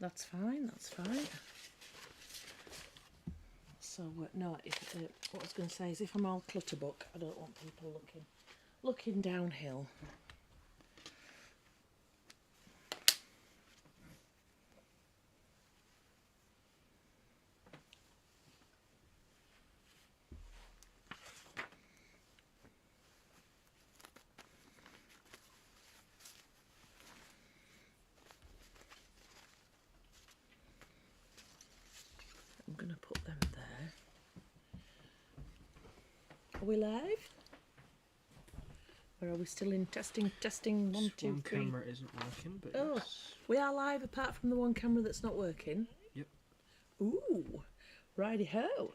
That's fine, that's fine. So, no, what I was going to say is if I'm all clutterbuck, I don't want people looking downhill. I'm going to put them there. Are we live? Or are we still in testing? One, two, one three. One camera isn't working, but oh, yes. We are live apart from the one camera that's not working. Yep. Ooh, righty-ho.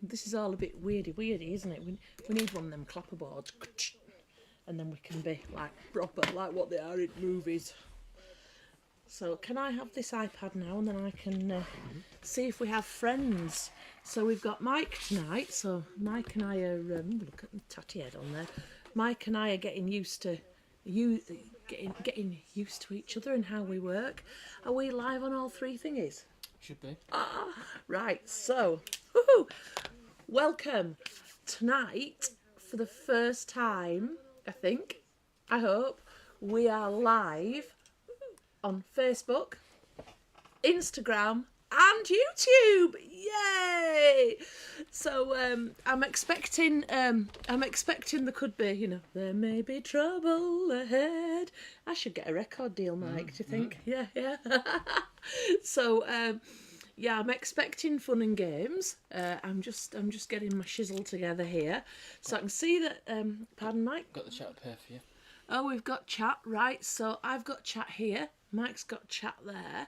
This is all a bit weirdy, isn't it? We need one of them clapperboards. And then we can be like proper, like what they are in movies. So can I have this iPad now and then I can see if we have friends. So we've got Mike tonight. So Mike and I are, look at the tatty head on there. Mike and I are getting used to getting used to each other and how we work. Are we live on all three thingies? Should be. Right, so woohoo, welcome tonight for the first time, I hope, we are live on Facebook, Instagram and YouTube. Yay! So I'm expecting there could be, there may be trouble ahead. I should get a record deal, Mike, do you think? Yeah. So yeah, I'm expecting fun and games. I'm just getting my shizzle together here, so I can see that. Pardon, Mike. Got the chat up here for you. Oh, we've got chat, right? So I've got chat here. Mike's got chat there.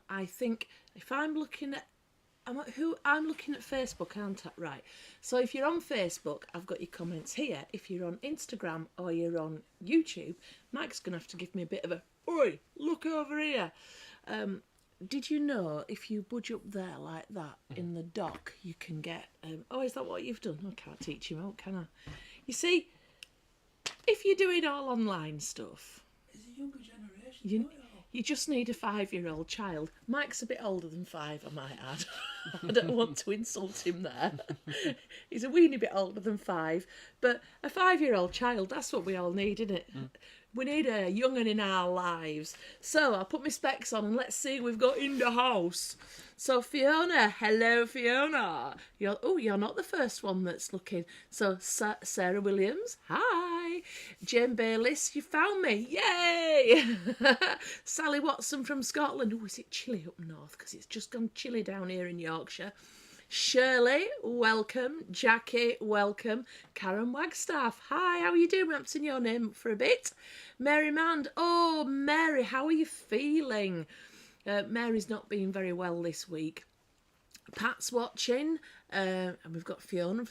I think if I'm looking at I'm looking at Facebook, aren't I? Right. So if you're on Facebook, I've got your comments here. If you're on Instagram or you're on YouTube, Mike's gonna have to give me a bit of a oi, look over here. Did you know if you budge up there like that in the dock, you can get... oh, is that what you've done? I can't teach him out, can I? You see, if you're doing all online stuff... It's a younger generation. You just need a 5-year-old child. Mike's a bit older than 5, I might add. I don't want to insult him there. He's a weeny bit older than 5. But a 5-year-old child, that's what we all need, isn't it? We need a young'un in our lives. So I'll put my specs on and let's see who we've got in the house. So Fiona, hello Fiona. You're not the first one that's looking. So Sarah Williams, hi. Jane Bayliss, you found me, yay. Sally Watson from Scotland. Oh, is it chilly up north? Because it's just gone chilly down here in Yorkshire. Shirley, welcome. Jackie, welcome. Karen Wagstaff, hi, how are you doing? We haven't seen your name for a bit. Mary Mand, oh, Mary, how are you feeling? Mary's not been very well this week. Pat's watching, and we've got Fiona.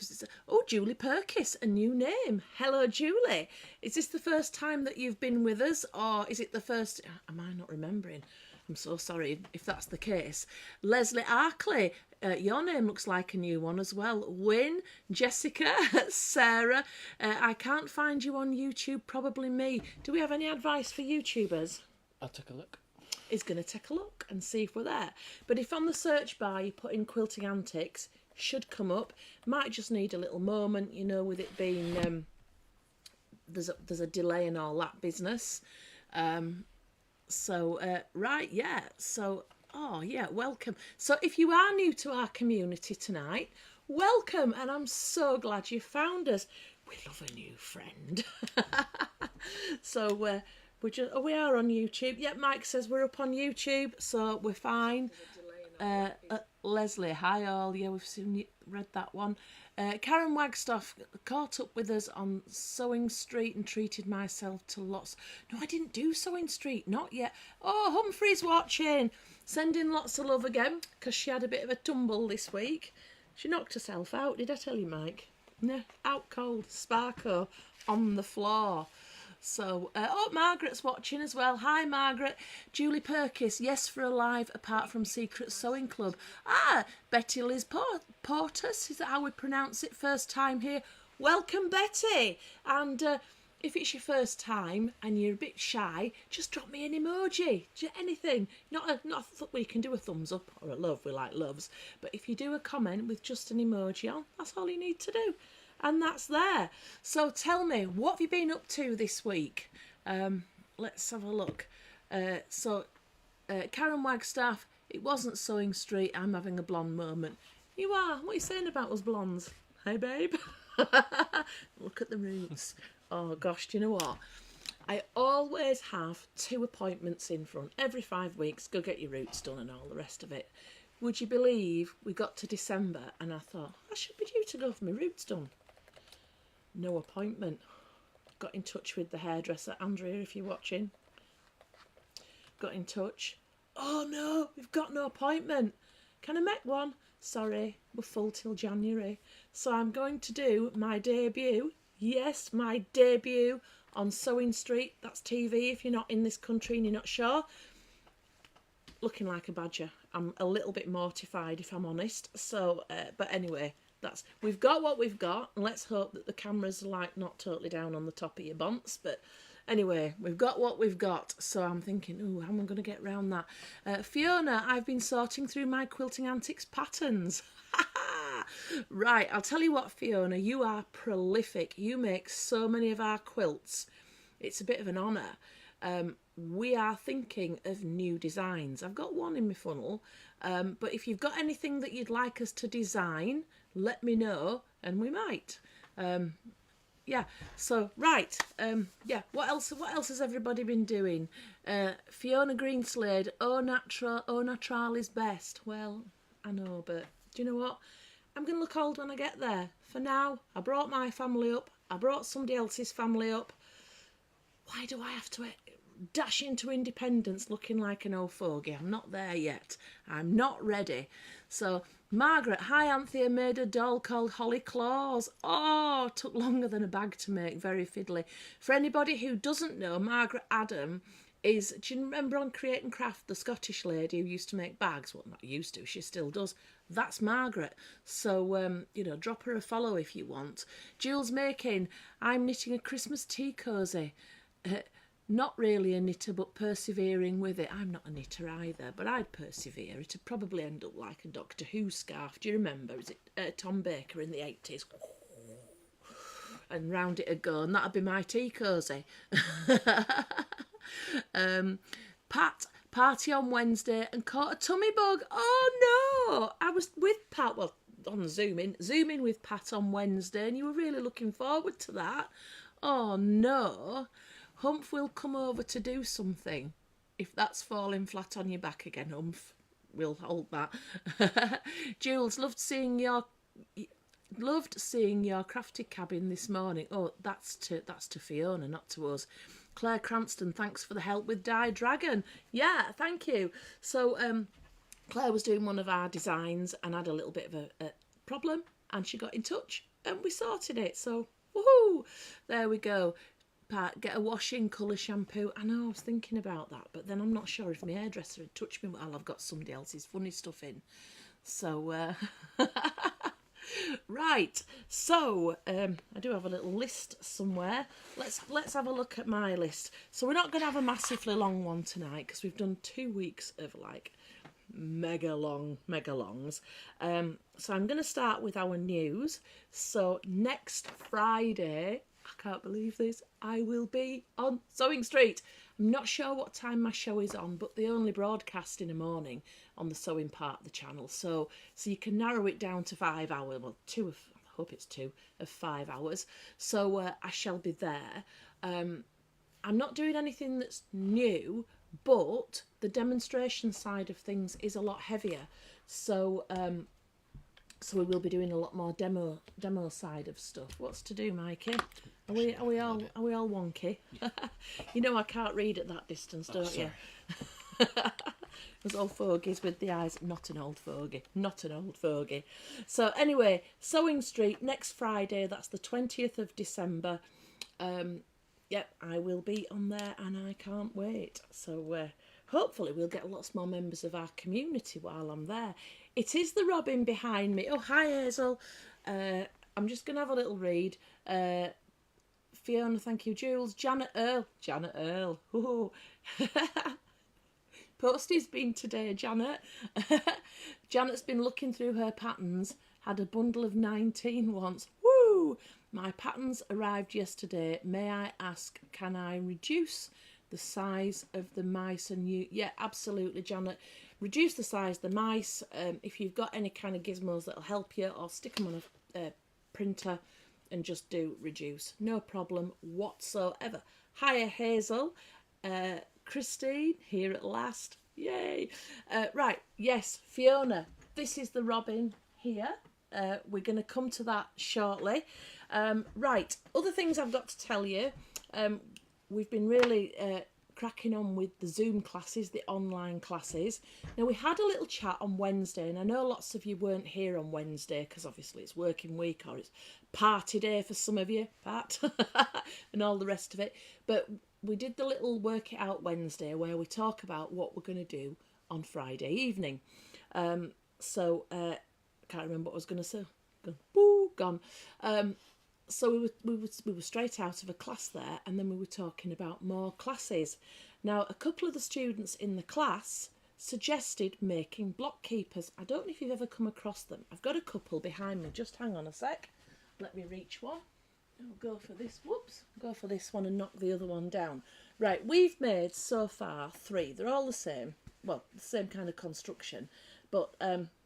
Oh, Julie Perkis, a new name. Hello, Julie. Is this the first time that you've been with us, or is it the first... Am I not remembering? I'm so sorry if that's the case. Leslie Arkley, your name looks like a new one as well. Wynne, Jessica, Sarah. I can't find you on YouTube, probably me. Do we have any advice for YouTubers? I'll take a look. Is going to take a look and see if we're there. But if on the search bar you put in Quilting Antics, should come up. Might just need a little moment, with it being there's a delay and all that business. Right, yeah. So, oh yeah, welcome. So if you are new to our community tonight, welcome, and I'm so glad you found us. We love a new friend. So we are on YouTube. Yeah, Mike says we're up on YouTube, so we're fine. Leslie, hi all. Yeah, we've read that one. Karen Wagstaff caught up with us on Sewing Street and treated myself to lots. No, I didn't do Sewing Street, not yet. Oh, Humphrey's watching. Sending lots of love again, because she had a bit of a tumble this week. She knocked herself out, did I tell you, Mike? No, out cold, Sparko, on the floor. So, Margaret's watching as well. Hi, Margaret. Julie Perkis, yes for a live apart from Secret Sewing Club. Betty Liz Portus, is that how we pronounce it? First time here. Welcome, Betty. And if it's your first time and you're a bit shy, just drop me an emoji, anything. Not we can do a thumbs up or a love, we like loves, but if you do a comment with just an emoji on, that's all you need to do, and that's there. So tell me, what have you been up to this week? Let's have a look. Karen Wagstaff, it wasn't Sewing Street, I'm having a blonde moment. You are? What are you saying about us blondes? Hey babe. Look at the roots. Oh gosh, do you know what? I always have 2 appointments in front. Every 5 weeks, go get your roots done and all the rest of it. Would you believe we got to December and I thought, I should be due to go for my roots done. No appointment. Got in touch with the hairdresser, Andrea, if you're watching. Got in touch. Oh no, we've got no appointment. Can I make one? Sorry, we're full till January. So I'm going to do my debut. Yes, my debut on Sewing Street. That's TV if you're not in this country and you're not sure. Looking like a badger. I'm a little bit mortified if I'm honest. So, but anyway, we've got what we've got. And let's hope that the camera's like not totally down on the top of your bonts. But anyway, we've got what we've got. So I'm thinking, ooh, how am I going to get around that? Fiona, I've been sorting through my Quilting Antics patterns. Right, I'll tell you what, Fiona, you are prolific. You make so many of our quilts. It's a bit of an honour. We are thinking of new designs. I've got one in my funnel, but if you've got anything that you'd like us to design, let me know and we might. Yeah, so right, yeah, what else has everybody been doing? Fiona Greenslade, au natural is best. Well, I know, but do you know what? I'm going to look old when I get there. For now, I brought my family up. I brought somebody else's family up. Why do I have to dash into independence looking like an old fogey? I'm not there yet. I'm not ready. So, Margaret, hi Anthea, made a doll called Holly Claus. Oh, took longer than a bag to make. Very fiddly. For anybody who doesn't know, Margaret Adam is, do you remember on Create and Craft, the Scottish lady who used to make bags? Well, not used to, she still does. That's Margaret. So, you know, drop her a follow if you want. Jules Making, I'm knitting a Christmas tea cosy. Not really a knitter, but persevering with it. I'm not a knitter either, but I'd persevere. It'd probably end up like a Doctor Who scarf. Do you remember? Was it Tom Baker in the 80s? And round it'd go, and that'd be my tea cosy. Pat, party on Wednesday and caught a tummy bug. Oh no! I was with Pat, well, on Zooming with Pat on Wednesday, and you were really looking forward to that. Oh no! Humph will come over to do something. If that's falling flat on your back again, Humph, we'll hold that. Jules, loved seeing your crafty cabin this morning. Oh, that's to Fiona, not to us. Claire Cranston, thanks for the help with Die Dragon. Yeah, thank you. So Claire was doing one of our designs and had a little bit of a problem, and she got in touch and we sorted it. So woohoo! There we go. Pat, get a washing colour shampoo. I know, I was thinking about that, but then I'm not sure if my hairdresser had touched me. Well, I've got somebody else's funny stuff in. So, right. So, I do have a little list somewhere. Let's have a look at my list. So we're not going to have a massively long one tonight because we've done 2 weeks of like mega longs. So I'm going to start with our news. So next Friday, I can't believe this, I will be on Sewing Street. I'm not sure what time my show is on, but they only broadcast in the morning on the sewing part of the channel. So you can narrow it down to 5 hours, well, I hope it's 2 of 5 hours. So I shall be there. I'm not doing anything that's new, but the demonstration side of things is a lot heavier. So we will be doing a lot more demo side of stuff. What's to do, Mikey? Are we all wonky? You know I can't read at that distance, don't you? Those old fogies with the eyes. Not an old fogey. Not an old fogey. So anyway, Sewing Street next Friday. That's the 20th of December. Yep, I will be on there and I can't wait. So hopefully we'll get lots more members of our community while I'm there. It is the Robin behind me. Oh, hi Hazel. I'm just going to have a little read. Fiona, thank you. Jules, Janet Earl. Ooh. Posty's been today, Janet. Janet's been looking through her patterns, had a bundle of 19 once. Woo! My patterns arrived yesterday. May I ask, can I reduce the size of the mice and you? Yeah, absolutely, Janet. Reduce the size of the mice. If you've got any kind of gizmos that'll help you, or stick them on a printer and just do reduce. No problem whatsoever. Hiya, Hazel. Christine, here at last. Yay. Right, yes, Fiona, this is the robin here. We're going to come to that shortly. Right, other things I've got to tell you. We've been really cracking on with the Zoom classes, the online classes. Now, we had a little chat on Wednesday, and I know lots of you weren't here on Wednesday because obviously it's working week or it's party day for some of you, Pat, and all the rest of it. But we did the little Work It Out Wednesday where we talk about what we're going to do on Friday evening. I can't remember what I was going to say. Gone. So we were straight out of a class there, and then we were talking about more classes. Now, a couple of the students in the class suggested making block keepers. I don't know if you've ever come across them. I've got a couple behind me. Just hang on a sec. Let me reach one. I'll go for this. Whoops. Go for this one and knock the other one down. Right, we've made so far 3. They're all the same. Well, the same kind of construction, but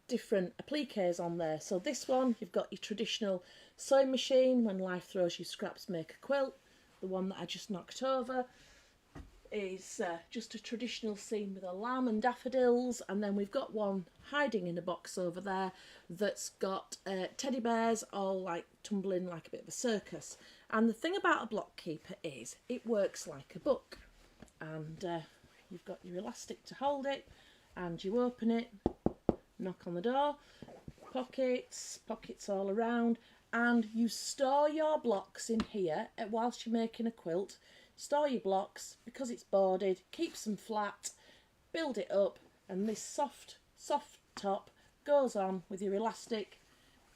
different appliques on there. So this one, you've got your traditional sewing machine. When life throws you scraps, make a quilt. The one that I just knocked over is just a traditional scene with a lamb and daffodils, and then we've got one hiding in a box over there that's got teddy bears all like tumbling like a bit of a circus. And the thing about a block keeper is it works like a book, and you've got your elastic to hold it, and you open it, knock on the door, pockets all around, and you store your blocks in here whilst you're making a quilt. Store your blocks because it's boarded, keeps them flat, build it up, and this soft top goes on with your elastic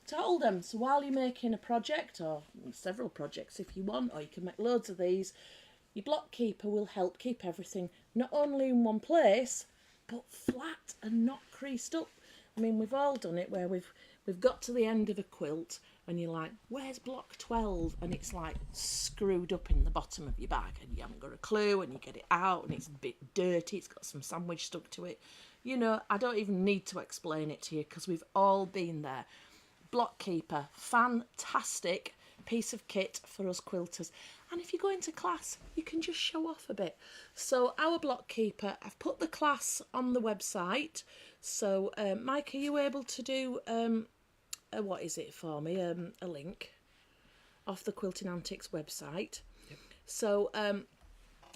to hold them. So while you're making a project, or several projects if you want, or you can make loads of these, your block keeper will help keep everything not only in one place, but flat and not creased up. I mean, we've all done it where we've got to the end of a quilt and you're like, where's block 12? And it's like screwed up in the bottom of your bag and you haven't got a clue, and you get it out and it's a bit dirty, it's got some sandwich stuck to it. You know, I don't even need to explain it to you because we've all been there. Block keeper, fantastic piece of kit for us quilters. And if you go into class, you can just show off a bit. So our block keeper, I've put the class on the website. So Mike, are you able to do what is it for me? A link off the Quilting Antics website. Yep. So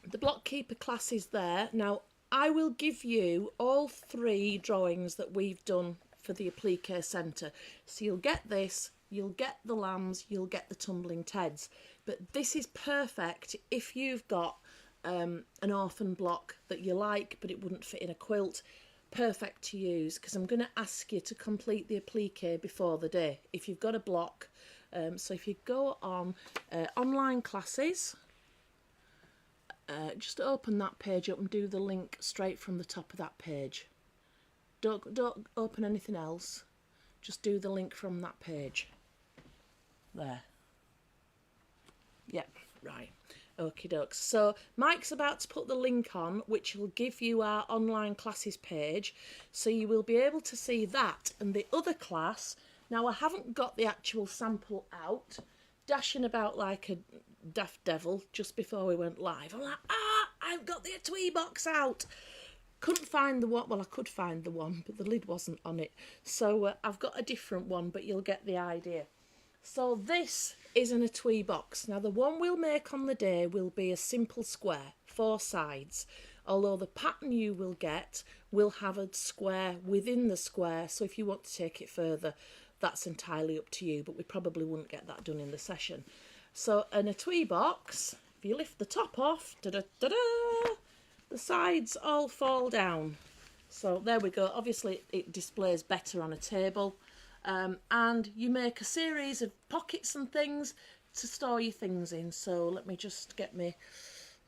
the block keeper class is there. Now I will give you all 3 drawings that we've done for the Applique Centre. So you'll get this, you'll get the lambs, you'll get the tumbling teds. But this is perfect if you've got an orphan block that you like but it wouldn't fit in a quilt. Perfect to use, because I'm going to ask you to complete the applique before the day if you've got a block. So if you go on online classes, just open that page up and do the link straight from the top of that page. Don't open anything else, just do the link from that page there. Yep, right. Okie dokes. So Mike's about to put the link on, which will give you our online classes page. So you will be able to see that and the other class. Now, I haven't got the actual sample out, dashing about like a daft devil just before we went live. I'm like, I've got the twee box out. Couldn't find the one. Well, I could find the one, but the lid wasn't on it. So I've got a different one, but you'll get the idea. So this is in a twee box. Now the one we'll make on the day will be a simple square, 4 sides, although the pattern you will get will have a square within the square, so if you want to take it further, that's entirely up to you, but we probably wouldn't get that done in the session. So in a twee box, if you lift the top off, the sides all fall down. So there we go. Obviously it displays better on a table. And you make a series of pockets and things to store your things in. So let me just get me,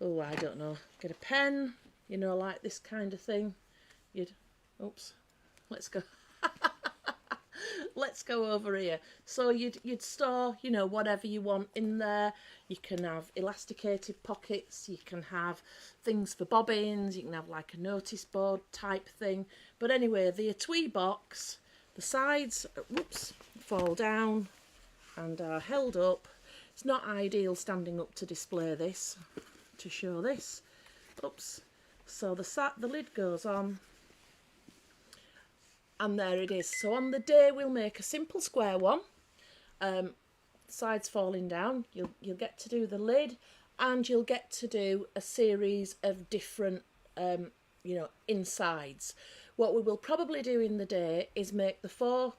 oh, I don't know, get a pen, you know, like this kind of thing. Oops, let's go. Let's go over here. So you'd store, you know, whatever you want in there. You can have elasticated pockets, you can have things for bobbins, you can have like a notice board type thing. But anyway, the etui box, the sides, whoops, fall down and are held up. It's not ideal standing up to display this, to show this. Oops. So the lid goes on. And there it is. So on the day we'll make a simple square one. Sides falling down. You'll get to do the lid, and you'll get to do a series of different, you know, insides. What we will probably do in the day is make the 4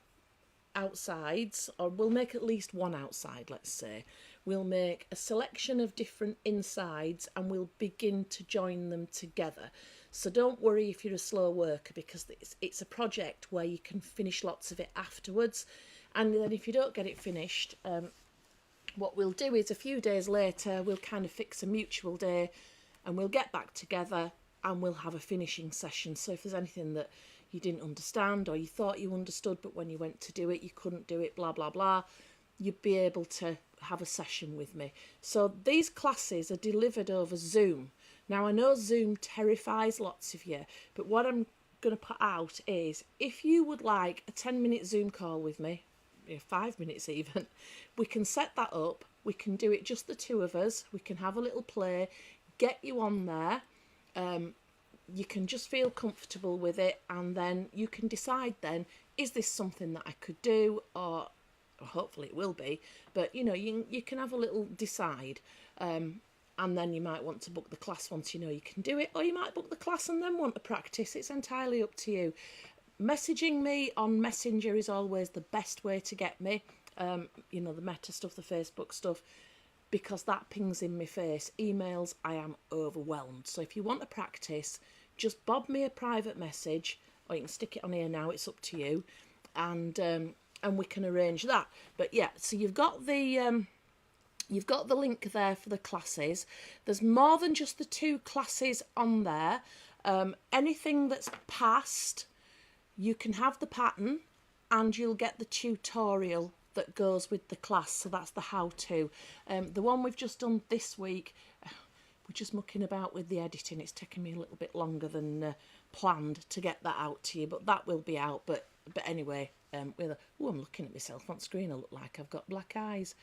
outsides, or we'll make at least one outside, let's say. We'll make a selection of different insides and we'll begin to join them together. So don't worry if you're a slow worker, because it's a project where you can finish lots of it afterwards. And then if you don't get it finished, what we'll do is a few days later, we'll kind of fix a mutual day and we'll get back together and we'll have a finishing session. So if there's anything that you didn't understand or you thought you understood, but when you went to do it, you couldn't do it, blah, blah, blah, you'd be able to have a session with me. So these classes are delivered over Zoom. Now, I know Zoom terrifies lots of you, but what I'm going to put out is, if you would like a 10-minute Zoom call with me, 5 minutes even, we can set that up. We can do it just the two of us. We can have a little play, get you on there. You can just feel comfortable with it, and then you can decide then, is this something that I could do, or hopefully it will be, but you know, you can have a little decide. And then you might want to book the class once you know you can do it, or you might book the class and then want to practice. It's entirely up to you. Messaging me on Messenger is always the best way to get me. You know, the Meta stuff, the Facebook stuff, because that pings in my face. Emails, I am overwhelmed. So if you want to practice, just bob me a private message, or you can stick it on here now, it's up to you, and we can arrange that. But yeah, so you've got the link there for the classes. There's more than just the 2 classes on there. Anything that's passed, you can have the pattern and you'll get the tutorial that goes with the class. So that's the how-to. The one we've just done this week, we're just mucking about with the editing. It's taken me a little bit longer than planned to get that out to you, but that will be out. But anyway, I'm looking at myself on screen. I look like I've got black eyes.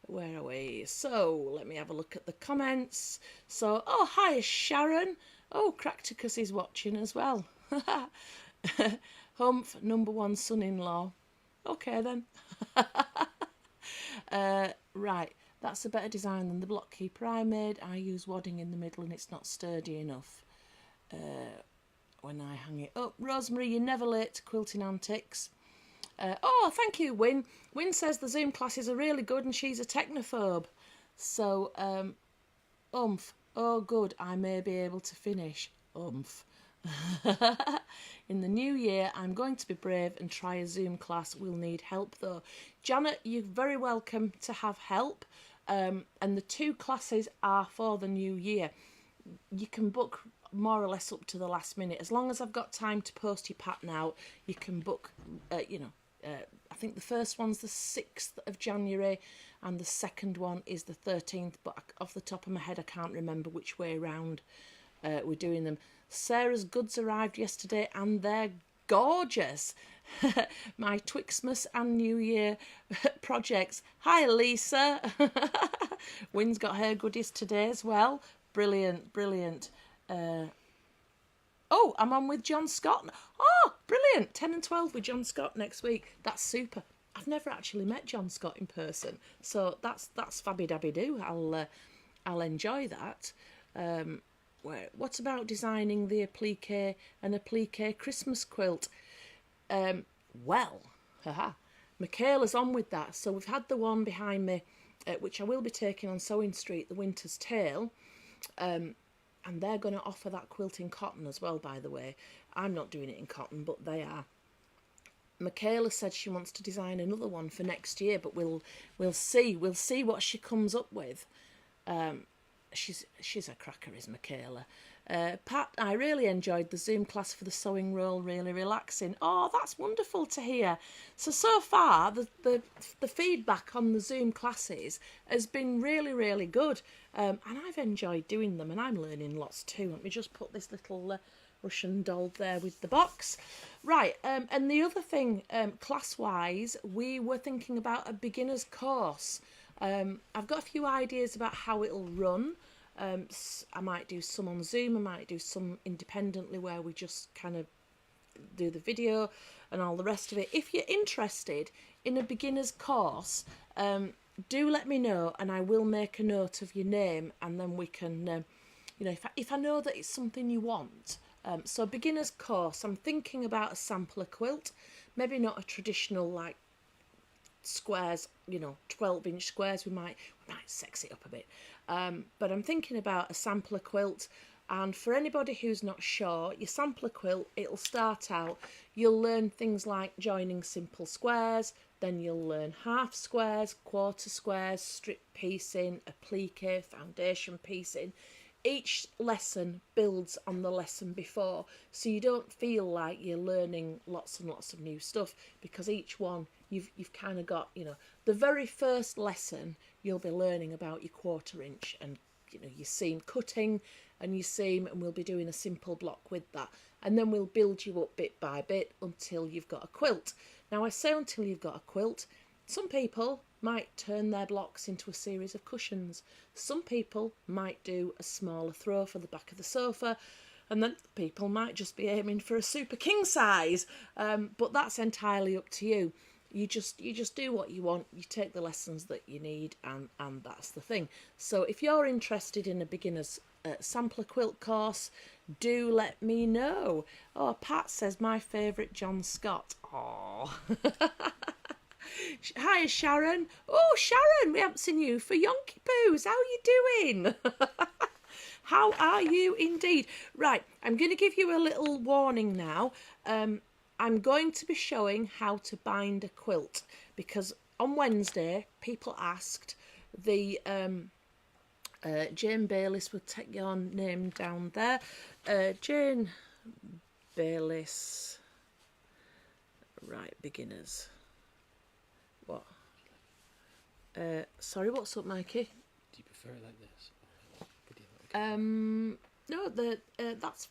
Where are we? So let me have a look at the comments. So, oh, hi Sharon. Oh, Cracticus is watching as well. Humph, #1 son-in-law. Okay then. Right, that's a better design than the block keeper I made. I use wadding in the middle and it's not sturdy enough when I hang it up. Rosemary, you're never late to Quilting Antics. Oh, thank you, Win. Win says the Zoom classes are really good and she's a technophobe. So, oh good, I may be able to finish. In the new year, I'm going to be brave and try a Zoom class. We'll need help though. Janet, you're very welcome to have help. And the 2 classes are for the new year. You can book more or less up to the last minute. As long as I've got time to post your pattern out, you can book, I think the first one's the 6th of January and the second one is the 13th, but off the top of my head I can't remember which way around we're doing them. Sarah's goods arrived yesterday and they're gorgeous. My Twixmas and New Year projects. Hi Lisa. Wynn's got her goodies today as well. Brilliant, brilliant. Oh, I'm on with John Scott. Oh, brilliant. 10 and 12 with John Scott next week. That's super. I've never actually met John Scott in person, so that's fabby-dabby-doo. I'll enjoy that. What about designing the applique and applique Christmas quilt? Well, Michaela's on with that. So we've had the one behind me, which I will be taking on Sewing Street, the Winter's Tale. And they're going to offer that quilt in cotton as well, by the way. I'm not doing it in cotton, but they are. Michaela said she wants to design another one for next year, but we'll see what she comes up with. She's a cracker, is Michaela. Pat, I really enjoyed the Zoom class for the sewing roll, really relaxing. Oh, that's wonderful to hear. So far, the feedback on the Zoom classes has been really, really good. And I've enjoyed doing them, and I'm learning lots too. Let me just put this little Russian doll there with the box. Right, and the other thing, class-wise, we were thinking about a beginner's course. I've got a few ideas about how it'll run. I might do some on Zoom, I might do some independently where we just kind of do the video and all the rest of it. If you're interested in a beginner's course, do let me know and I will make a note of your name, and then we can, if I know that it's something you want. So beginner's course, I'm thinking about a sampler quilt, maybe not a traditional like squares, 12-inch squares. We might sex it up a bit, but I'm thinking about a sampler quilt. And for anybody who's not sure, your sampler quilt, it'll start out, you'll learn things like joining simple squares, then you'll learn half squares, quarter squares, strip piecing, applique, foundation piecing. Each lesson builds on the lesson before, so you don't feel like you're learning lots and lots of new stuff, because each one you've kind of got, the very first lesson you'll be learning about your quarter inch and your seam cutting and your seam, and we'll be doing a simple block with that, and then we'll build you up bit by bit until you've got a quilt. Now I say until you've got a quilt. Some people might turn their blocks into a series of cushions. Some people might do a smaller throw for the back of the sofa, and then people might just be aiming for a super king size. But that's entirely up to you. You just do what you want. You take the lessons that you need, and that's the thing. So if you're interested in a beginner's sampler quilt course, do let me know. Oh, Pat says my favourite John Scott. Oh. Hi, Sharon. Oh, Sharon, we haven't seen you for Yonky Poos. How are you doing? How are you indeed? Right, I'm going to give you a little warning now. I'm going to be showing how to bind a quilt, because on Wednesday people asked, the Jane Bayliss, will take your name down there. Jane Bayliss. Right, beginners. What? Sorry, what's up, Mikey? Do you prefer it like this? No,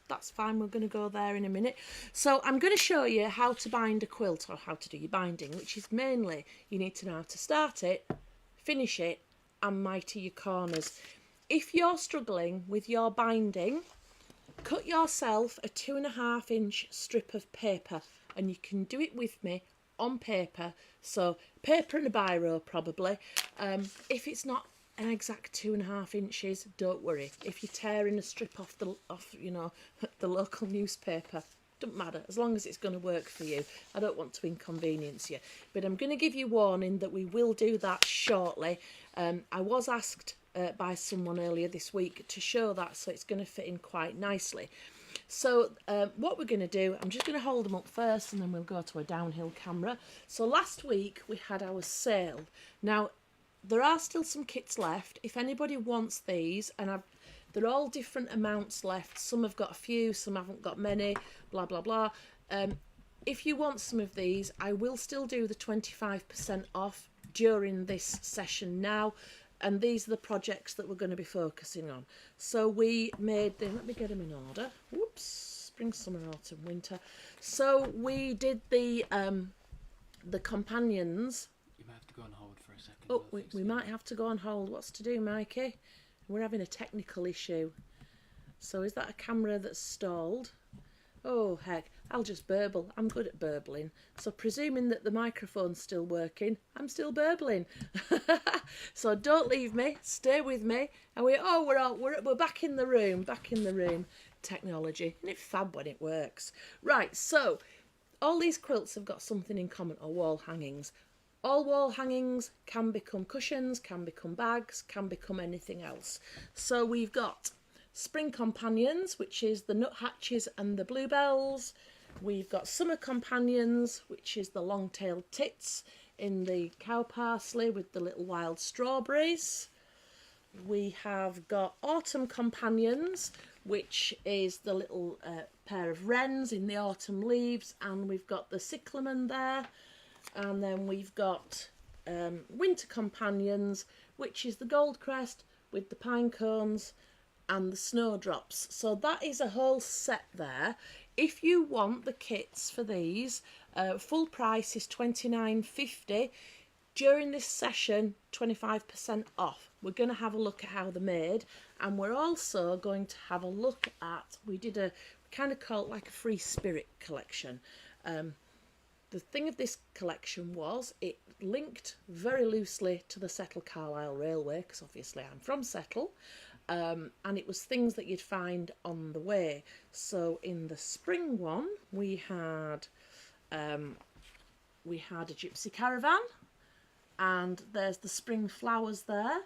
that's fine. We're going to go there in a minute. So I'm going to show you how to bind a quilt, or how to do your binding, which is mainly you need to know how to start it, finish it, and mitre your corners. If you're struggling with your binding, cut yourself a 2.5-inch strip of paper, and you can do it with me on paper. So paper and a biro probably. If it's not an exact 2.5 inches, don't worry. If you're tearing a strip off the local newspaper, doesn't matter, as long as it's going to work for you. I don't want to inconvenience you, but I'm going to give you warning that we will do that shortly. I was asked by someone earlier this week to show that, so it's going to fit in quite nicely. So what we're going to do, I'm just going to hold them up first and then we'll go to a downhill camera. So last week we had our sale. Now there are still some kits left. If anybody wants these, and they're all different amounts left. Some have got a few, some haven't got many, blah, blah, blah. If you want some of these, I will still do the 25% off during this session now. And these are the projects that we're going to be focusing on. So we made them, let me get them in order. Whoops, spring, summer, autumn, winter. So we did the companions. You might have to go on hold for a second. Oh, we might have to go on hold. What's to do, Mikey? We're having a technical issue. So is that a camera that's stalled? Oh, heck, I'll just burble. I'm good at burbling. So presuming that the microphone's still working, I'm still burbling. So don't leave me. Stay with me. And we're back in the room. Back in the room. Technology. Isn't it fab when it works? Right, so all these quilts have got something in common, or wall hangings. All wall hangings can become cushions, can become bags, can become anything else. So we've got spring companions, which is the nuthatches and the bluebells. we've got summer companions, which is the long-tailed tits in the cow parsley with the little wild strawberries. We have got autumn companions, which is the little pair of wrens in the autumn leaves, and we've got the cyclamen there. And then we've got winter companions, which is the goldcrest with the pine cones and the snowdrops. So that is a whole set there. If you want the kits for these, full price is $29.50. During this session, 25% off. We're going to have a look at how they're made, and we're also going to have a look at, we kind of call it like a free spirit collection. The thing of this collection was it linked very loosely to the Settle Carlisle Railway, because obviously I'm from Settle, and it was things that you'd find on the way. So in the spring one, we had a gypsy caravan, and there's the spring flowers there.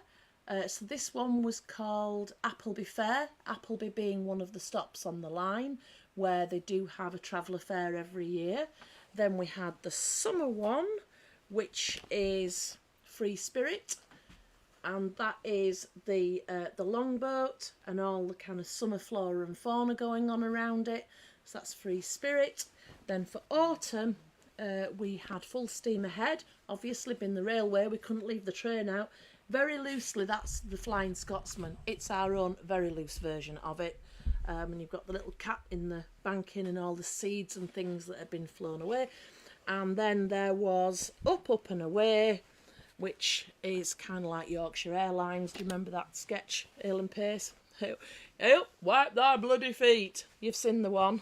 So this one was called Appleby Fair, Appleby being one of the stops on the line where they do have a traveller fair every year. Then we had the summer one, which is Free Spirit, and that is the longboat and all the kind of summer flora and fauna going on around it. So that's Free Spirit. Then for autumn, we had Full Steam Ahead, obviously being the railway, we couldn't leave the train out. Very loosely, that's the Flying Scotsman. It's our own very loose version of it. And you've got the little cat in the banking and all the seeds and things that have been flown away. And then there was Up and Away, which is kind of like Yorkshire Airlines. Do you remember that sketch, Ale and Pace? Hey up, wipe thy bloody feet. You've seen the one.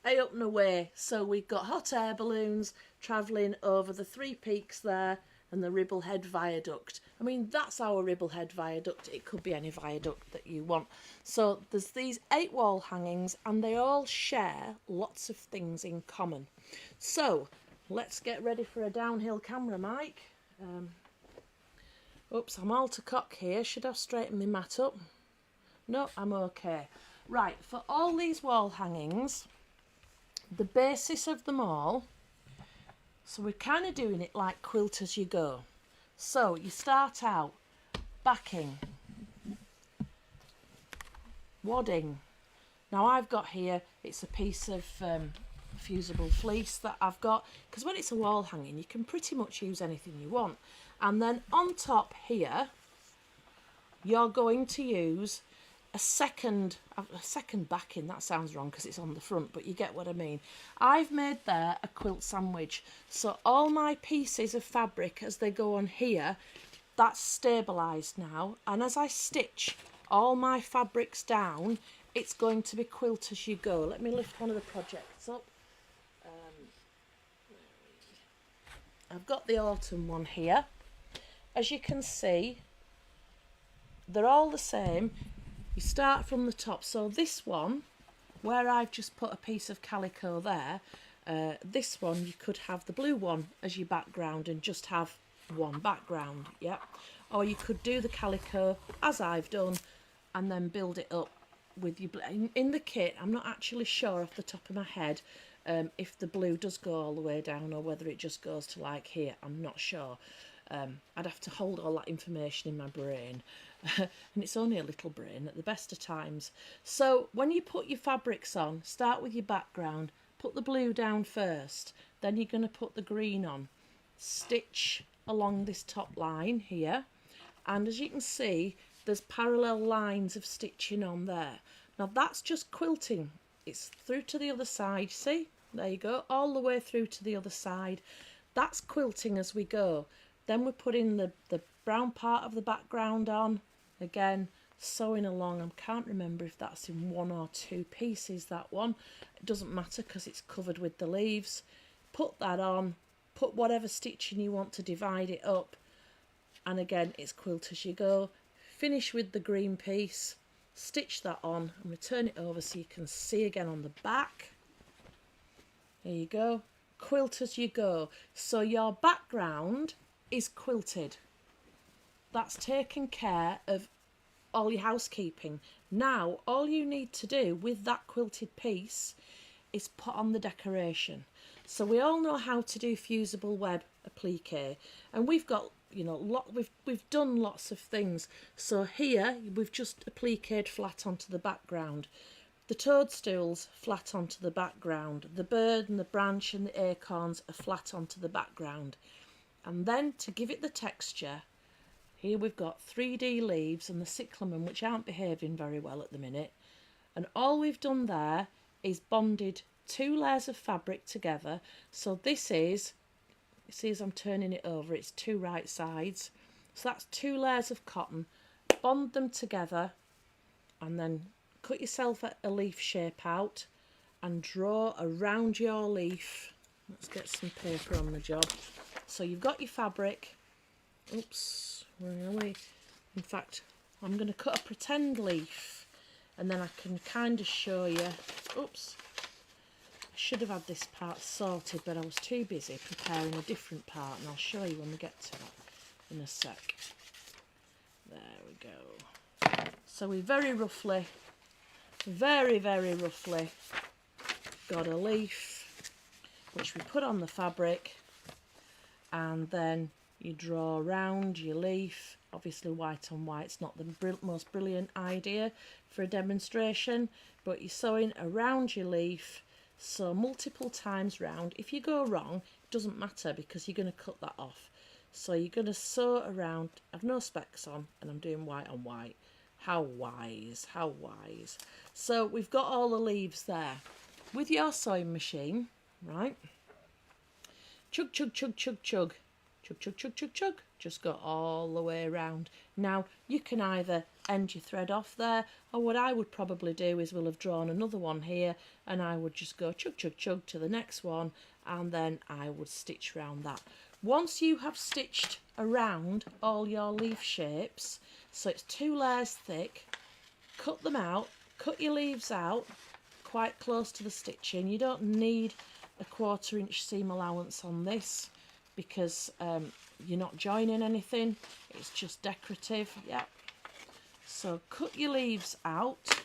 Hey up and away. So we've got hot air balloons travelling over the three peaks there and the Ribblehead Viaduct. I mean, that's our Ribblehead Viaduct. It could be any viaduct that you want. So there's these 8 wall hangings, and they all share lots of things in common. So let's get ready for a downhill camera, Mike. Oops, I'm all to cock here. Should I straighten my mat up? No, I'm okay. Right, for all these wall hangings, the basis of them all, so we're kind of doing it like quilt as you go. So you start out backing, wadding. Now I've got here, it's a piece of fusible fleece that I've got, because when it's a wall hanging you can pretty much use anything you want. And then on top here you're going to use a second backing. That sounds wrong because it's on the front, but you get what I mean. I've made there a quilt sandwich, so all my pieces of fabric as they go on here, that's stabilised now, and as I stitch all my fabrics down, it's going to be quilt as you go. Let me lift one of the projects up. I've got the autumn one here. As you can see, they're all the same. You start from the top. So this one, where I've just put a piece of calico there, this one you could have the blue one as your background and just have one background, yeah. Or you could do the calico as I've done and then build it up with your blue. In the kit, I'm not actually sure off the top of my head if the blue does go all the way down or whether it just goes to like here. I'm not sure. I'd have to hold all that information in my brain. And it's only a little brain at the best of times. So when you put your fabrics on, start with your background, put the blue down first, then you're going to put the green on. Stitch along this top line here, and as you can see there's parallel lines of stitching on there. Now that's just quilting. It's through to the other side, see? There you go, all the way through to the other side. That's quilting as we go. Then we're putting the brown part of the background on. Again, sewing along. I can't remember if that's in 1 or 2 pieces, that one. It doesn't matter because it's covered with the leaves. Put that on. Put whatever stitching you want to divide it up. And again, it's quilt as you go. Finish with the green piece. Stitch that on. I'm going to turn it over so you can see again on the back. There you go. Quilt as you go. So your background is quilted. That's taken care of all your housekeeping. Now all you need to do with that quilted piece is put on the decoration. So we all know how to do fusible web applique, and we've got, you know, we've done lots of things. So here we've just appliqued flat onto the background. The toadstools flat onto the background. The bird and the branch and the acorns are flat onto the background. And then to give it the texture, here we've got 3D leaves and the cyclamen, which aren't behaving very well at the minute. And all we've done there is bonded 2 layers of fabric together. So this is, you see as I'm turning it over, it's 2 right sides. So that's 2 layers of cotton. Bond them together and then cut yourself a leaf shape out and draw around your leaf. Let's get some paper on the job. So you've got your fabric. Oops, where are we? In fact, I'm going to cut a pretend leaf and then I can kind of show you. Oops, I should have had this part sorted, but I was too busy preparing a different part, and I'll show you when we get to that in a sec. There we go. So we very roughly got a leaf which we put on the fabric, and then you draw around your leaf. Obviously white on white's not the most brilliant idea for a demonstration, but you're sewing around your leaf, so multiple times round. If you go wrong, it doesn't matter because you're going to cut that off. So you're going to sew around. I've no specs on and I'm doing white on white. How wise, how wise. So we've got all the leaves there. With your sewing machine, right? Chug, chug, chug, chug, chug. Chug, chug, chug, chug, chug. Just go all the way around. Now, you can either end your thread off there, or what I would probably do is we'll have drawn another one here, and I would just go chug, chug, chug to the next one, and then I would stitch around that. Once you have stitched around all your leaf shapes, so it's 2 layers thick, cut them out, cut your leaves out quite close to the stitching. You don't need a 1/4 inch seam allowance on this because you're not joining anything, it's just decorative. Yeah, so cut your leaves out.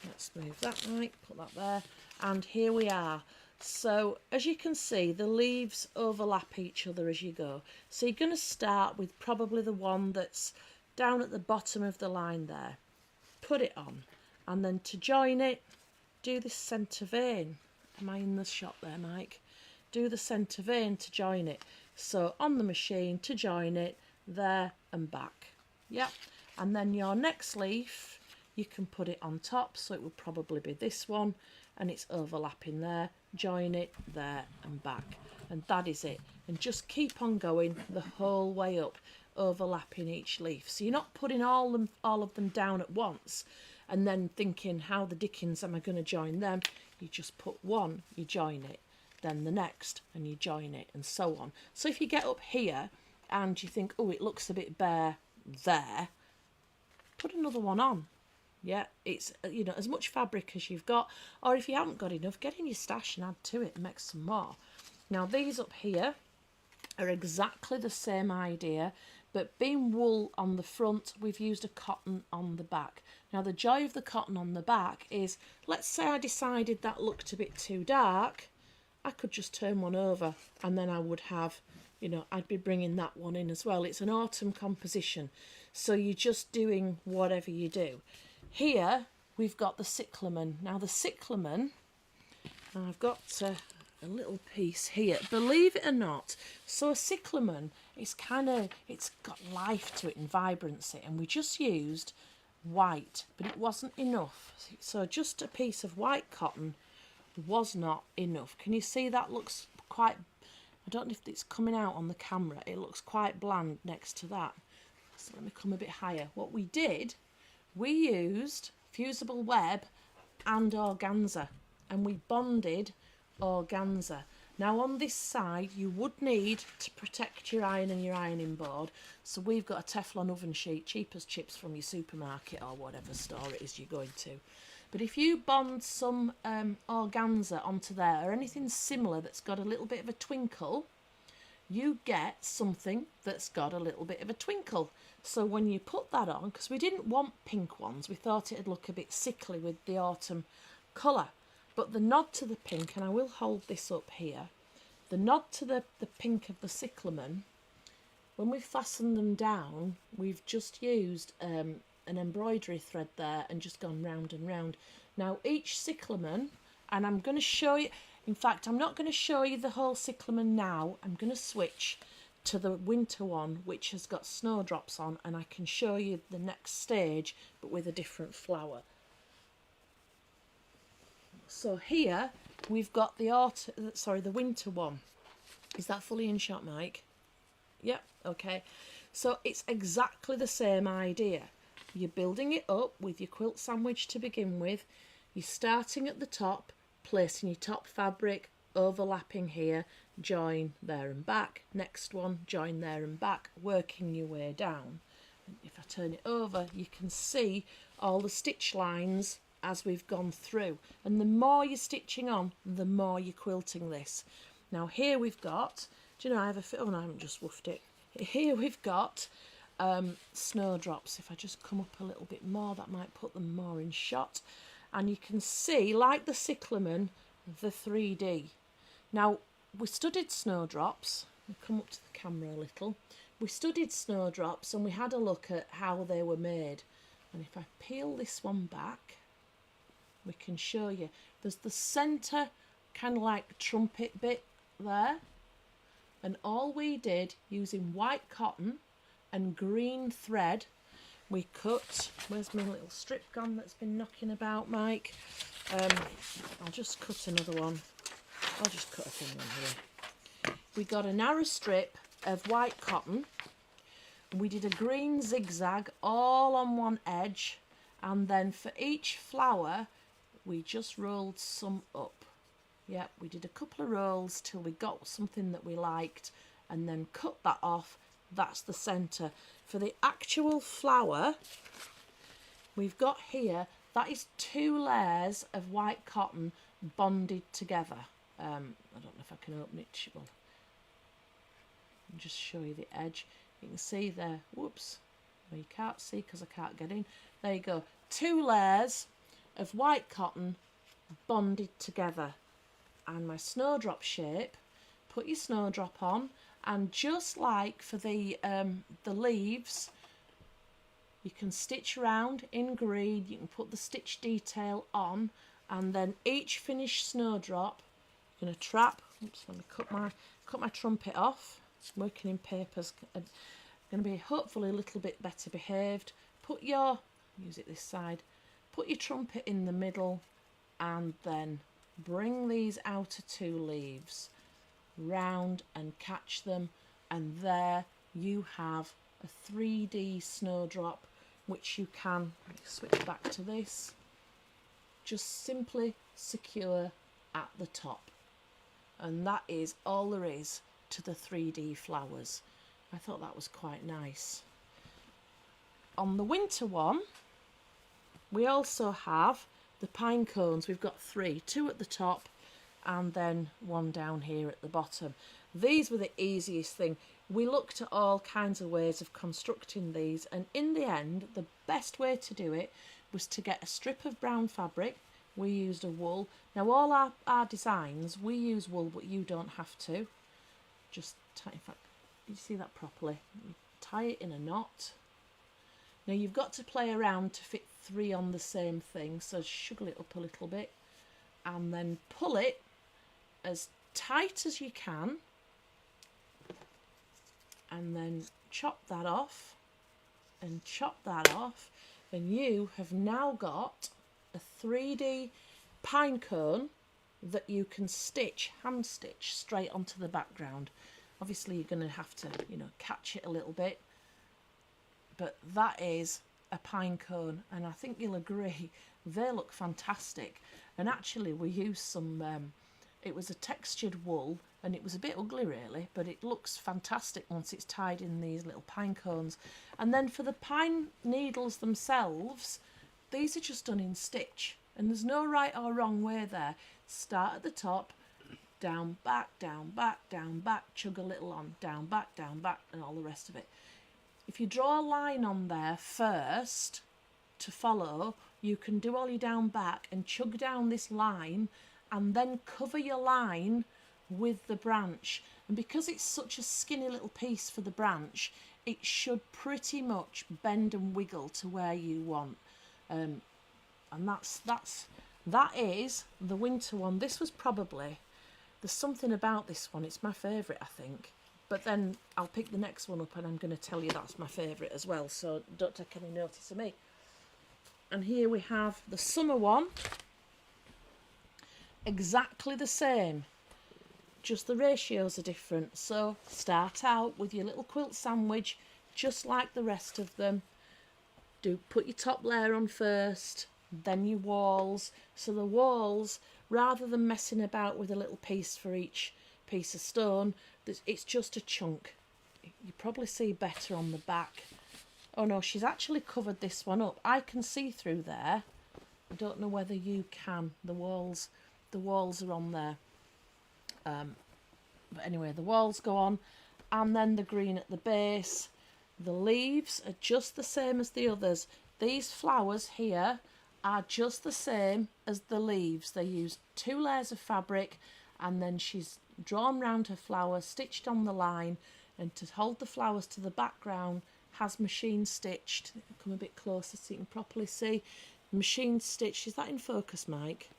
Let's move that right, put that there, and here we are. So as you can see, the leaves overlap each other as you go. So you're going to start with probably the one that's down at the bottom of the line there. Put it on, and then to join it, do this centre vein. Am I in the shot there, Mike? Do the centre vein to join it. So on the machine to join it, there and back. Yep. And then your next leaf, you can put it on top, so it would probably be this one, and it's overlapping there. Join it there and back, and that is it. And just keep on going the whole way up, overlapping each leaf. So you're not putting all of them down at once and then thinking, how the dickens am I going to join them? You just put one, you join it, then the next, and you join it, and so on. So if you get up here and you think, oh, it looks a bit bare there, put another one on. Yeah, it's, you know, as much fabric as you've got, or if you haven't got enough, get in your stash and add to it and make some more. Now these up here are exactly the same idea, but being wool on the front, we've used a cotton on the back. Now the joy of the cotton on the back is, let's say I decided that looked a bit too dark, I could just turn one over and then I would have, you know, I'd be bringing that one in as well. It's an autumn composition, so you're just doing whatever you do. Here we've got the cyclamen. Now the cyclamen, I've got a little piece here, believe it or not. So a cyclamen, it's got life to it and vibrancy, and we just used white, but it wasn't enough. So just a piece of white cotton was not enough. Can you see that looks quite, I don't know if it's coming out on the camera, it looks quite bland next to that. So let me come a bit higher. What we did, we used fusible web and organza, and we bonded organza. Now on this side you would need to protect your iron and your ironing board, so we've got a Teflon oven sheet, cheap as chips from your supermarket or whatever store it is you're going to. But if you bond some organza onto there, or anything similar that's got a little bit of a twinkle, you get something that's got a little bit of a twinkle. So when you put that on, because we didn't want pink ones, we thought it'd look a bit sickly with the autumn colour, But the nod to the pink, and I will hold this up here, the nod to the pink of the cyclamen, when we fasten them down, we've just used an embroidery thread there and just gone round and round. Now each cyclamen, and I'm going to show you, in fact I'm not going to show you the whole cyclamen now, I'm going to switch to the winter one which has got snowdrops on, and I can show you the next stage but with a different flower. So here we've got the winter one. Is that fully in shot, Mike? Yep, okay. So it's exactly the same idea. You're building it up with your quilt sandwich to begin with. You're starting at the top, placing your top fabric, overlapping here, join there and back. Next one, join there and back, working your way down. And if I turn it over, you can see all the stitch lines as we've gone through. And the more you're stitching on, the more you're quilting this. Now here we've got, do you know, I haven't just woofed it. Here we've got snowdrops. If I just come up a little bit more, that might put them more in shot. And you can see, like the cyclamen, the 3D. Now, we studied snowdrops. We'll come up to the camera a little. We studied snowdrops and we had a look at how they were made. And if I peel this one back, we can show you. There's the centre kind of like trumpet bit there. And all we did, using white cotton and green thread, we cut, where's my little strip gone that's been knocking about, Mike? I'll just cut another one. I'll just cut a thin one here. We got a narrow strip of white cotton. We did a green zigzag all on one edge, and then for each flower we just rolled some up. Yep, we did a couple of rolls till we got something that we liked, and then cut that off. That's the centre. For the actual flower, we've got here, that is 2 layers of white cotton bonded together. I don't know if I can open it. Well, I'll just show you the edge. You can see there, whoops, well, you can't see because I can't get in. There you go, 2 layers of white cotton bonded together. And my snowdrop shape, put your snowdrop on, and just like for the leaves, you can stitch around in green, you can put the stitch detail on, and then each finished snowdrop, you're going to trap, oops, let me cut my trumpet off, working in papers, going to be hopefully a little bit better behaved. Put your, use it this side, put your trumpet in the middle, and then bring these outer 2 leaves round and catch them, and there you have a 3D snowdrop, which you can, let me switch back to this, just simply secure at the top. And that is all there is to the 3D flowers. I thought that was quite nice. On the winter one, we also have the pine cones. We've got 3, 2 at the top and then 1 down here at the bottom. These were the easiest thing. We looked at all kinds of ways of constructing these, and in the end the best way to do it was to get a strip of brown fabric. We used a wool. Now all our designs we use wool, but you don't have to. Just tie, in fact, you see that properly, you tie it in a knot. Now you've got to play around to fit 3 on the same thing, so sugar it up a little bit and then pull it as tight as you can, and then chop that off and chop that off, and you have now got a 3D pine cone that you can stitch, hand stitch straight onto the background. Obviously you're going to have to, you know, catch it a little bit, but that is a pine cone, and I think you'll agree they look fantastic. And actually we used some it was a textured wool, and it was a bit ugly really, but it looks fantastic once it's tied in these little pine cones. And then for the pine needles themselves, these are just done in stitch, and there's no right or wrong way there. Start at the top, down, back, down, back, down, back, chug a little on, down, back, and all the rest of it. If you draw a line on there first to follow, you can do all your down back and chug down this line and then cover your line with the branch. And because it's such a skinny little piece for the branch, it should pretty much bend and wiggle to where you want. And that is the winter one. This was probably, there's something about this one, it's my favourite, I think. But then I'll pick the next one up and I'm going to tell you that's my favourite as well, so don't take any notice of me. And here we have the summer one, exactly the same, just the ratios are different. So start out with your little quilt sandwich, just like the rest of them. Put your top layer on first, then your walls. So the walls, rather than messing about with a little piece for each piece of stone, it's just a chunk. You probably see better on the back. Oh no, she's actually covered this one up. I can see through there. I don't know whether you can. The walls are on there. But anyway, the walls go on, and then the green at the base. The leaves are just the same as the others. These flowers here are just the same as the leaves. They use 2 layers of fabric, and then she's drawn round her flower, stitched on the line, and to hold the flowers to the background has machine stitched. Come a bit closer so you can properly see. Machine stitched, is that in focus, Mike?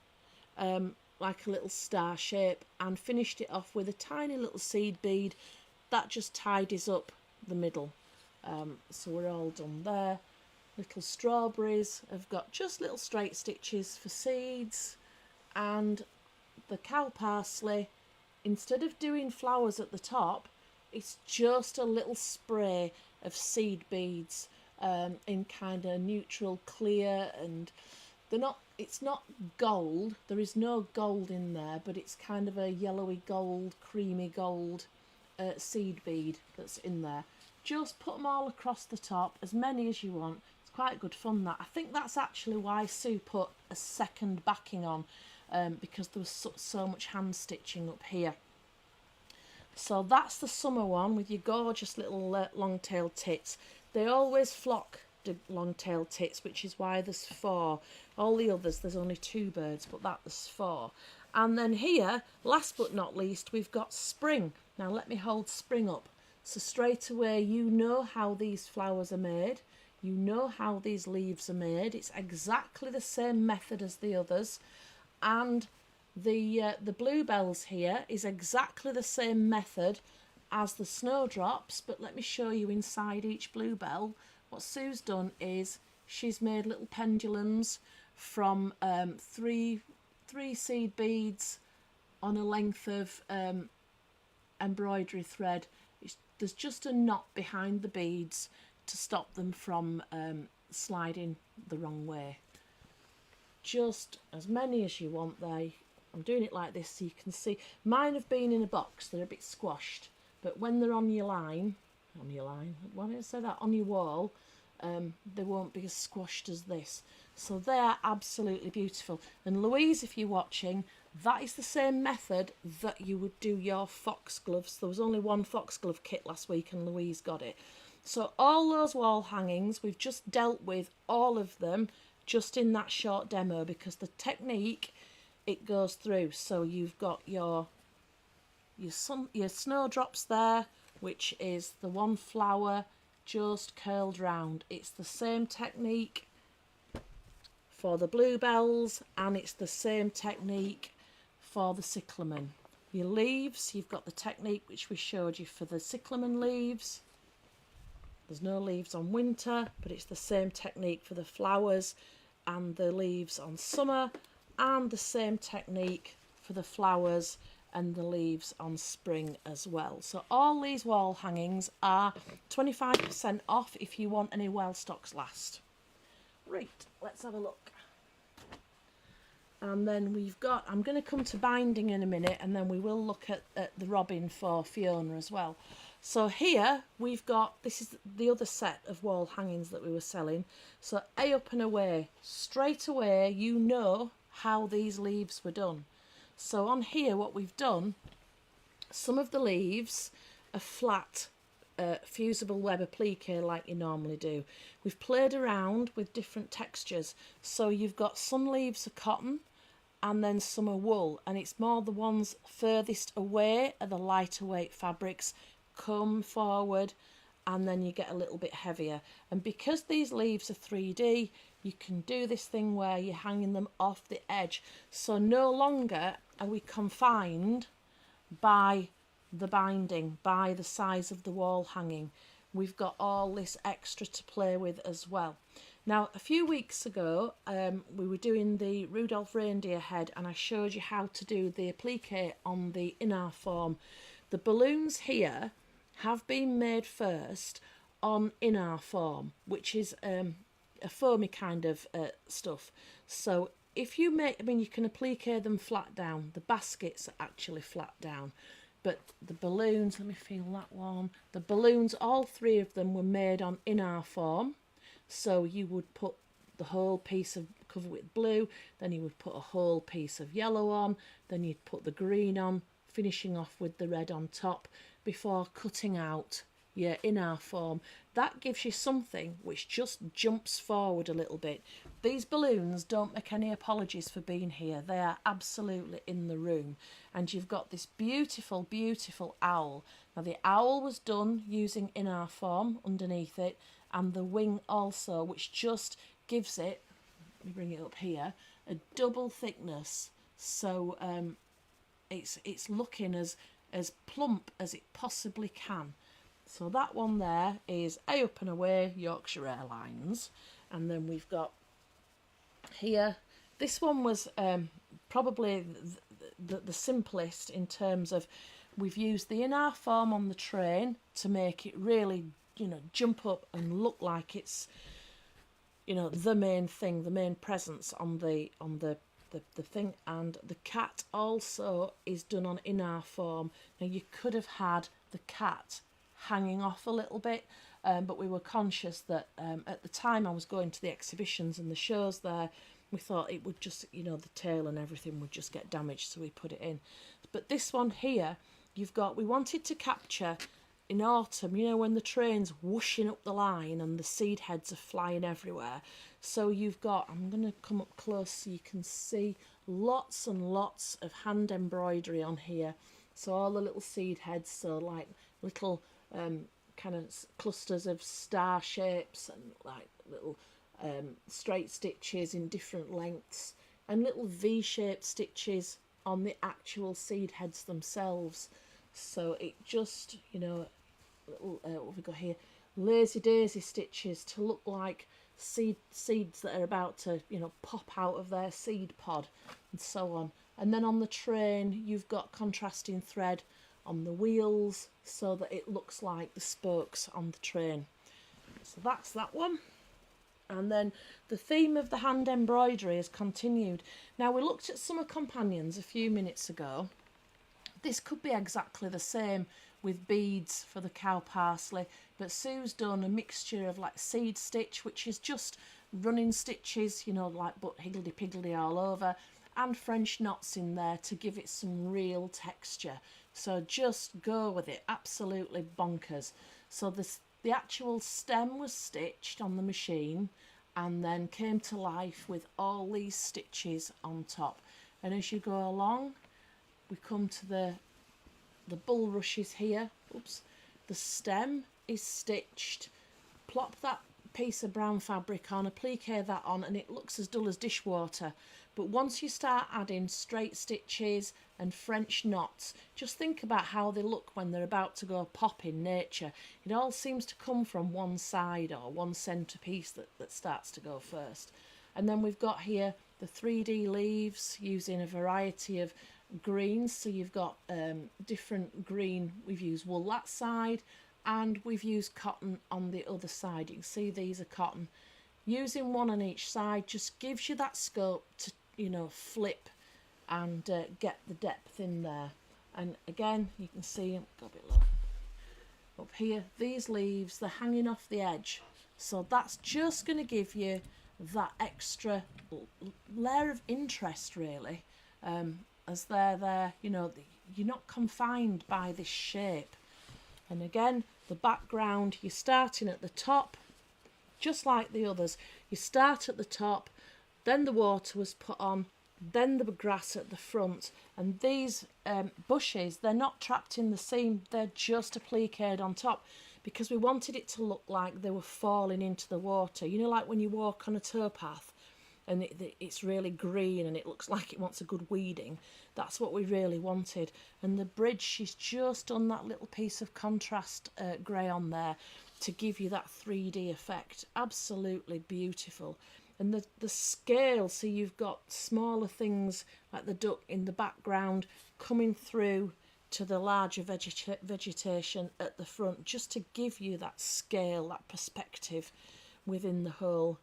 Like a little star shape, and finished it off with a tiny little seed bead that just tidies up the middle. So we're all done there. Little strawberries have got just little straight stitches for seeds, and the cow parsley, instead of doing flowers at the top, it's just a little spray of seed beads in kind of neutral clear, and it's not gold, there is no gold in there, but it's kind of a yellowy gold, creamy gold seed bead that's in there. Just put them all across the top, as many as you want. It's quite good fun, that. I think that's actually why Sue put a second backing on, because there was so much hand stitching up here. So that's the summer one with your gorgeous little long-tailed tits. They always flock to long-tailed tits, which is why there's 4. All the others, there's only 2 birds, but that there's 4. And then here, last but not least, we've got spring. Now let me hold spring up. So straight away, you know how these flowers are made. You know how these leaves are made. It's exactly the same method as the others. And the bluebells here is exactly the same method as the snowdrops. But let me show you inside each bluebell. What Sue's done is she's made little pendulums from 3 seed beads on a length of embroidery thread. There's just a knot behind the beads to stop them from sliding the wrong way. Just as many as you want there. I'm doing it like this so you can see. Mine have been in a box, they're a bit squashed, but when they're on your line, why did I say that, on your wall, they won't be as squashed as this. So they are absolutely beautiful. And Louise, if you're watching, that is the same method that you would do your foxgloves. There was only one foxglove kit last week and Louise got it. So all those wall hangings, we've just dealt with all of them just in that short demo, because the technique, it goes through. So you've got your snowdrops there, which is the one flower just curled round. It's the same technique for the bluebells, and it's the same technique for the cyclamen. Your leaves, you've got the technique which we showed you for the cyclamen leaves. There's no leaves on winter, but it's the same technique for the flowers and the leaves on summer, and the same technique for the flowers and the leaves on spring as well. So all these wall hangings are 25% off if you want any while stocks last. Right, let's have a look. And then we've got, I'm going to come to binding in a minute, and then we will look at the robin for Fiona as well. So here we've got, this is the other set of wall hangings that we were selling. So A up and away, straight away you know how these leaves were done. So on here what we've done, some of the leaves are flat fusible web applique like you normally do. We've played around with different textures. So you've got some leaves are cotton and then some are wool, and it's more the ones furthest away are the lighter weight fabrics come forward, and then you get a little bit heavier. And because these leaves are 3D, you can do this thing where you're hanging them off the edge, so no longer are we confined by the binding, by the size of the wall hanging. We've got all this extra to play with as well. Now, a few weeks ago, we were doing the Rudolph reindeer head, and I showed you how to do the applique on the inner form. The balloons here have been made first on inner form, which is a foamy kind of stuff. So if you make, I mean, you can applique them flat down. The baskets are actually flat down. But the balloons, let me feel that one. The balloons, all three of them were made on inner form. So you would put the whole piece of cover with blue, then you would put a whole piece of yellow on, then you'd put the green on, finishing off with the red on top before cutting out your inner form. That gives you something which just jumps forward a little bit. These balloons don't make any apologies for being here. They are absolutely in the room. And you've got this beautiful, beautiful owl. Now the owl was done using inner form underneath it, and the wing also, which just gives it, let me bring it up here, a double thickness. So it's looking as plump as it possibly can. So that one there is A Up and Away, Yorkshire Airlines. And then we've got here, this one was probably the simplest in terms of, we've used the inner form on the train to make it really, you know, jump up and look like it's, you know, the main thing, the main presence on the thing. And the cat also is done on inner form. Now you could have had the cat hanging off a little bit, but we were conscious that at the time I was going to the exhibitions and the shows there, we thought it would just, you know, the tail and everything would just get damaged, so we put it in. But this one here, you've got, we wanted to capture in autumn, you know, when the train's whooshing up the line and the seed heads are flying everywhere. So you've got, I'm going to come up close so you can see lots and lots of hand embroidery on here. So all the little seed heads, so like little kind of clusters of star shapes and like little straight stitches in different lengths, and little V-shaped stitches on the actual seed heads themselves. So it just, you know, little what have we got here, lazy daisy stitches to look like seeds that are about to, you know, pop out of their seed pod, and so on. And then on the train you've got contrasting thread on the wheels so that it looks like the spokes on the train. So that's that one. And then the theme of the hand embroidery has continued. Now, we looked at Summer Companions a few minutes ago. This could be exactly the same with beads for the cow parsley, but Sue's done a mixture of like seed stitch, which is just running stitches, you know, like but higgledy-piggledy all over, and French knots in there to give it some real texture. So just go with it, absolutely bonkers. So the actual stem was stitched on the machine and then came to life with all these stitches on top. And as you go along, we come to the bulrushes here. Oops. The stem is stitched. Plop that piece of brown fabric on, applique that on, and it looks as dull as dishwater. But once you start adding straight stitches and French knots, just think about how they look when they're about to go pop in nature. It all seems to come from one side or one centrepiece that starts to go first. And then we've got here the 3D leaves using a variety of greens. So you've got different green. We've used wool that side, and we've used cotton on the other side. You can see these are cotton. Using one on each side just gives you that scope to, you know, flip and get the depth in there. And again, you can see, go a bit low, up here, these leaves, they're hanging off the edge. So that's just going to give you that extra layer of interest, really, as they're there, you know, you're not confined by this shape. And again, the background, you're starting at the top, just like the others. You start at the top, then the water was put on, then the grass at the front, and these bushes, they're not trapped in the seam, they're just appliqued on top, because we wanted it to look like they were falling into the water. You know, like when you walk on a towpath and it's really green and it looks like it wants a good weeding. That's what we really wanted. And the bridge, she's just done that little piece of contrast grey on there to give you that 3D effect. Absolutely beautiful. And the scale, so you've got smaller things like the duck in the background coming through to the larger vegetation at the front, just to give you that scale, that perspective within the whole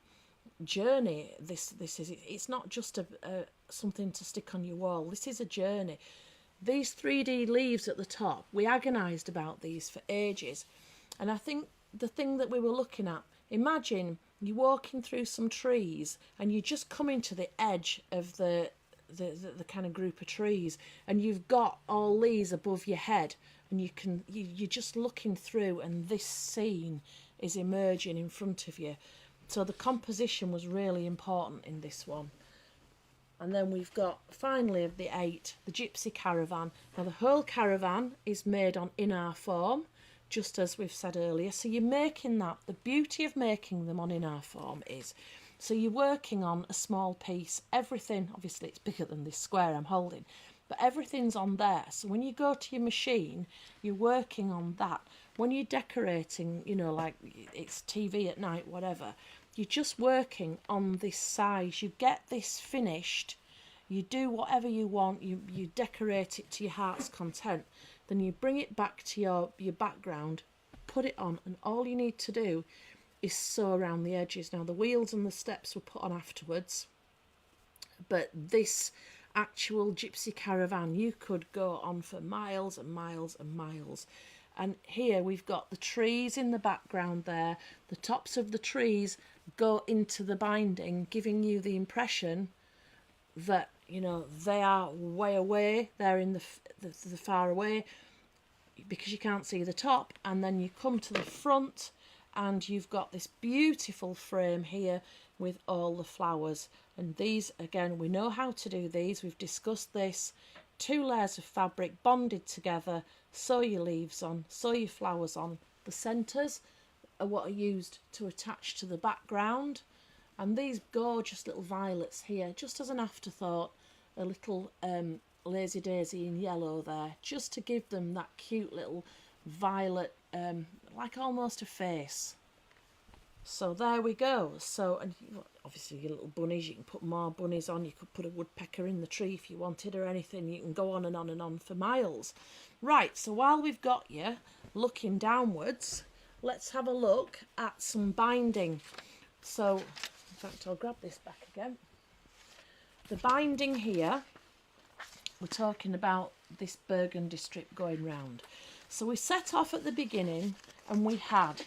journey. This is, it's not just a something to stick on your wall. This is a journey. These 3D leaves at the top, we agonised about these for ages, and I think the thing that we were looking at, imagine you're walking through some trees and you just coming to the edge of the kind of group of trees, and you've got all these above your head, and you're just looking through, and this scene is emerging in front of you. So the composition was really important in this one. And then we've got, finally, of the 8, the Gypsy Caravan. Now the whole caravan is made on in-our form, just as we've said earlier. So you're making that, the beauty of making them on in-our form is, so you're working on a small piece, everything, obviously it's bigger than this square I'm holding, but everything's on there. So when you go to your machine, you're working on that. When you're decorating, you know, like it's TV at night, whatever, you're just working on this size. You get this finished, you do whatever you want, you decorate it to your heart's content, then you bring it back to your background, put it on, and all you need to do is sew around the edges. Now the wheels and the steps were put on afterwards, but this actual Gypsy Caravan, you could go on for miles and miles and miles. And here we've got the trees in the background there. The tops of the trees go into the binding, giving you the impression that, you know, they are way away. They're in the far away, because you can't see the top. And then you come to the front and you've got this beautiful frame here with all the flowers. And these, again, we know how to do these. We've discussed this. 2 layers of fabric bonded together, sew your leaves on, sew your flowers on. The centres are what are used to attach to the background. And these gorgeous little violets here, just as an afterthought, a little lazy daisy in yellow there, just to give them that cute little violet, like almost a face. So there we go. So, and obviously your little bunnies, you can put more bunnies on. You could put a woodpecker in the tree if you wanted, or anything. You can go on and on and on for miles. Right, so while we've got you looking downwards, let's have a look at some binding. So, in fact, I'll grab this back again. The binding here, we're talking about this burgundy strip going round. So we set off at the beginning and we had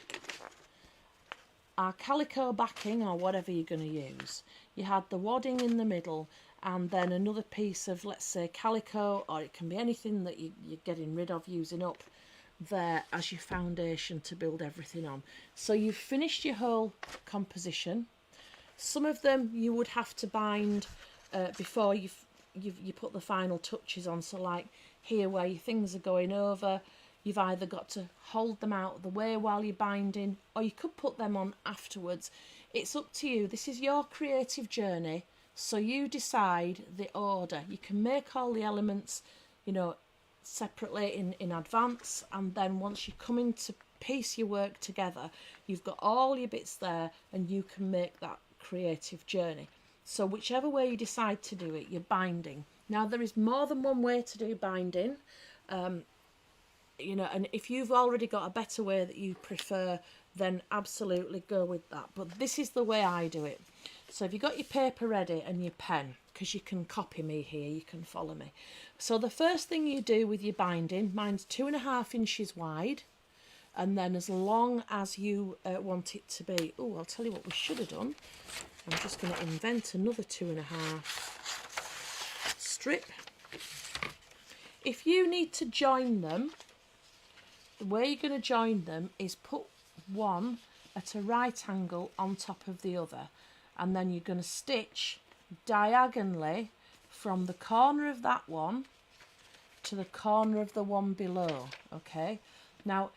our calico backing, or whatever you're going to use. You had the wadding in the middle, and then another piece of, let's say, calico, or it can be anything that you're getting rid of, using up there as your foundation to build everything on. So you've finished your whole composition. Some of them you would have to bind before you put the final touches on. So like here, where your things are going over, you've either got to hold them out of the way while you're binding, or you could put them on afterwards. It's up to you. This is your creative journey, so you decide the order. You can make all the elements, you know, separately in advance, and then once you come in to piece your work together, you've got all your bits there, and you can make that creative journey. So whichever way you decide to do it, you're binding. Now there is more than one way to do binding. You know, and if you've already got a better way that you prefer, then absolutely go with that. But this is the way I do it. So if you've got your paper ready and your pen, because you can copy me here, you can follow me. So the first thing you do with your binding, mine's 2.5 inches wide, and then as long as you want it to be. Oh, I'll tell you what we should have done. I'm just going to invent another 2.5 strip. If you need to join them, the way you're going to join them is put one at a right angle on top of the other, and then you're going to stitch diagonally from the corner of that one to the corner of the one below. Okay, now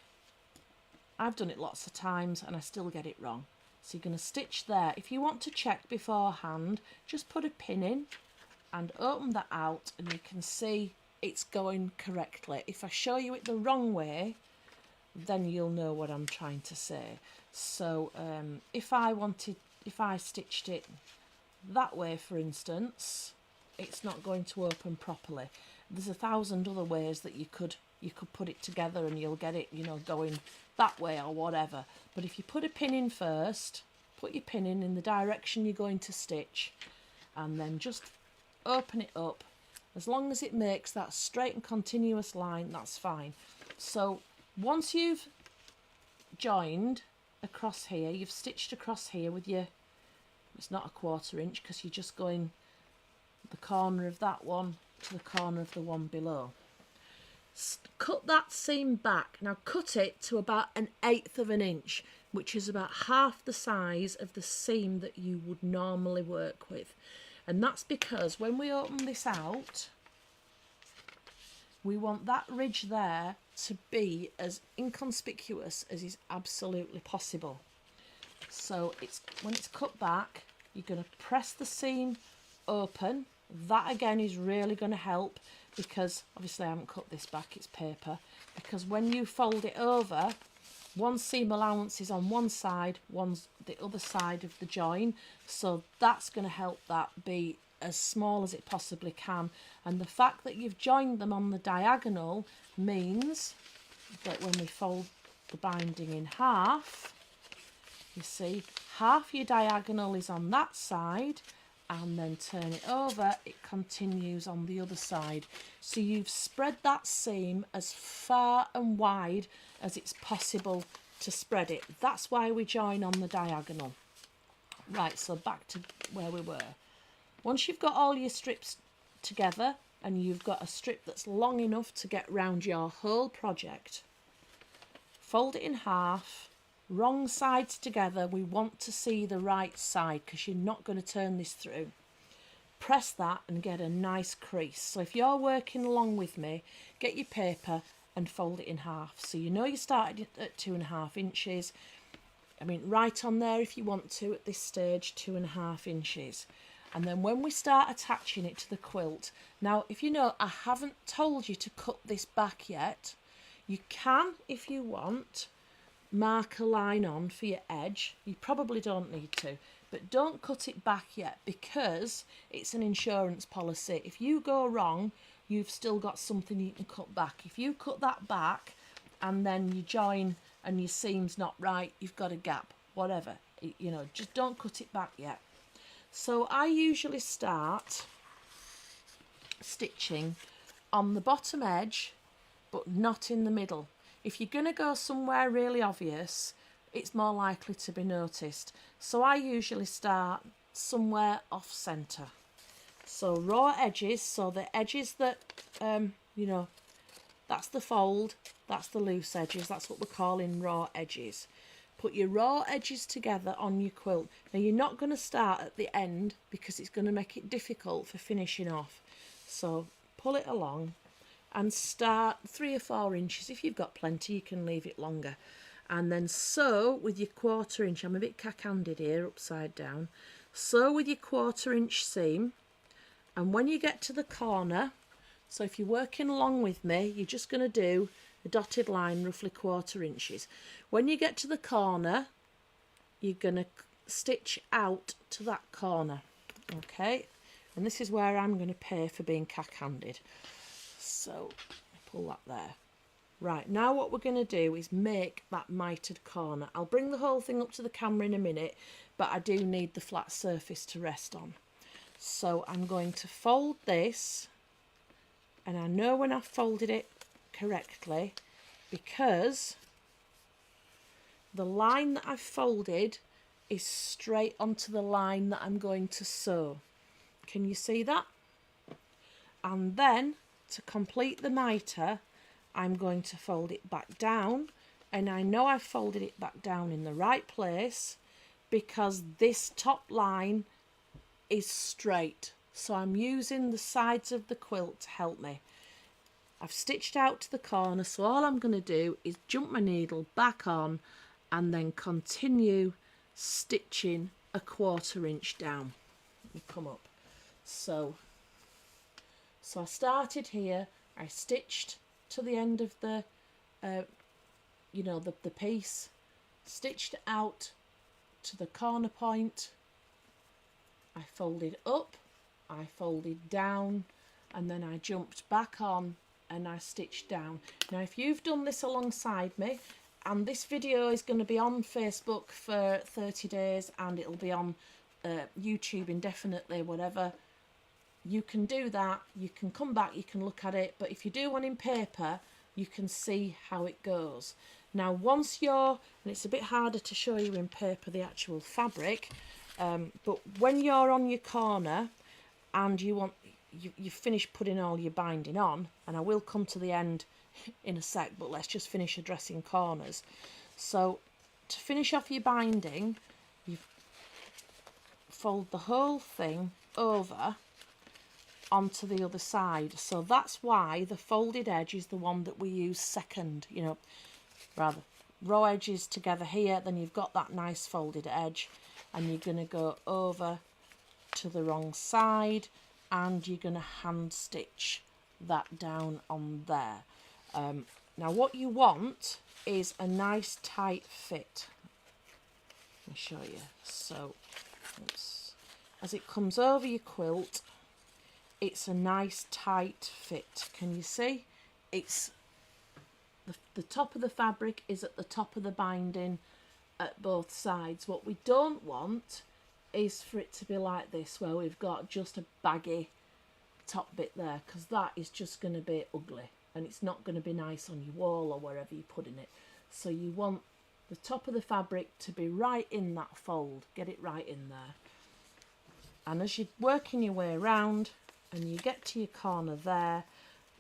I've done it lots of times and I still get it wrong. So you're going to stitch there. If you want to check beforehand, just put a pin in and open that out and you can see it's going correctly. If I show you it the wrong way, then you'll know what I'm trying to say. So if I stitched it that way, for instance, it's not going to open properly. There's 1,000 other ways that you could put it together and you'll get it, you know, going that way or whatever. But if you put a pin in first, put your pin in the direction you're going to stitch, and then just open it up. As long as it makes that straight and continuous line, that's fine. So once you've joined across here, you've stitched across here with your, it's not a 1/4 inch because you're just going the corner of that one to the corner of the one below. Cut that seam back. Now cut it to about 1/8 of an inch, which is about half the size of the seam that you would normally work with. And that's because when we open this out, we want that ridge there to be as inconspicuous as is absolutely possible. So when it's cut back, you're going to press the seam open. That again is really going to help, because obviously I haven't cut this back, it's paper, because when you fold it over, one seam allowance is on one side, one's the other side of the join, so that's going to help that be as small as it possibly can. And the fact that you've joined them on the diagonal means that when we fold the binding in half, you see half your diagonal is on that side, and then turn it over, it continues on the other side. So you've spread that seam as far and wide as it's possible to spread it. That's why we join on the diagonal. Right, so back to where we were. Once you've got all your strips together and you've got a strip that's long enough to get round your whole project, fold it in half, wrong sides together. We want to see the right side because you're not going to turn this through. Press that and get a nice crease. So if you're working along with me, get your paper and fold it in half. So you know you started at 2.5 inches. I mean, right on there if you want to at this stage, 2.5 inches. And then when we start attaching it to the quilt, now if you know I haven't told you to cut this back yet, you can, if you want, mark a line on for your edge. You probably don't need to, but don't cut it back yet, because it's an insurance policy. If you go wrong, you've still got something you can cut back. If you cut that back and then you join and your seam's not right, you've got a gap, whatever, you know, just don't cut it back yet. So I usually start stitching on the bottom edge, but not in the middle. If you're going to go somewhere really obvious, it's more likely to be noticed. So I usually start somewhere off centre. So raw edges, so the edges that, you know, that's the fold, that's the loose edges, that's what we're calling raw edges. Put your raw edges together on your quilt. Now you're not going to start at the end because it's going to make it difficult for finishing off. So pull it along and start 3 or 4 inches. If you've got plenty, you can leave it longer. And then sew with your 1/4 inch. I'm a bit cack-handed here, upside down. Sew with your 1/4 inch seam. And when you get to the corner, so if you're working along with me, you're just going to do a dotted line, roughly 1/4 inches. When you get to the corner, you're going to stitch out to that corner. Okay? And this is where I'm going to pay for being cack-handed. So pull that there. Right, now what we're going to do is make that mitered corner. I'll bring the whole thing up to the camera in a minute, but I do need the flat surface to rest on. So I'm going to fold this, and I know when I've folded it correctly because the line that I've folded is straight onto the line that I'm going to sew. Can you see that? And then to complete the mitre, I'm going to fold it back down, and I know I've folded it back down in the right place because this top line is straight. so I'm using the sides of the quilt to help me. I've stitched out to the corner, so all I'm going to do is jump my needle back on and then continue stitching a 1/4 inch down and come up. So I started here, I stitched to the end of the you know, the piece, stitched out to the corner point, I folded up, I folded down, and then I jumped back on and I stitched down. Now if you've done this alongside me, and this video is going to be on Facebook for 30 days and it'll be on YouTube indefinitely, whatever, you can do that, you can come back, you can look at it, but if you do one in paper, you can see how it goes. Now once you're, and it's a bit harder to show you in paper the actual fabric, but when you're on your corner and you've finished putting all your binding on, and I will come to the end in a sec, but let's just finish addressing corners. So to finish off your binding, you fold the whole thing over onto the other side. So that's why the folded edge is the one that we use second, you know, rather row edges together here, then you've got that nice folded edge, and you're going to go over to the wrong side and you're going to hand stitch that down on there. Now what you want is a nice tight fit. Let me show you. So as it comes over your quilt, it's a nice tight fit. Can you see? It's the top of the fabric is at the top of the binding at both sides. What we don't want is for it to be like this, where we've got just a baggy top bit there, because that is just going to be ugly and it's not going to be nice on your wall or wherever you're putting it. So you want the top of the fabric to be right in that fold, get it right in there. And as you're working your way around and you get to your corner there,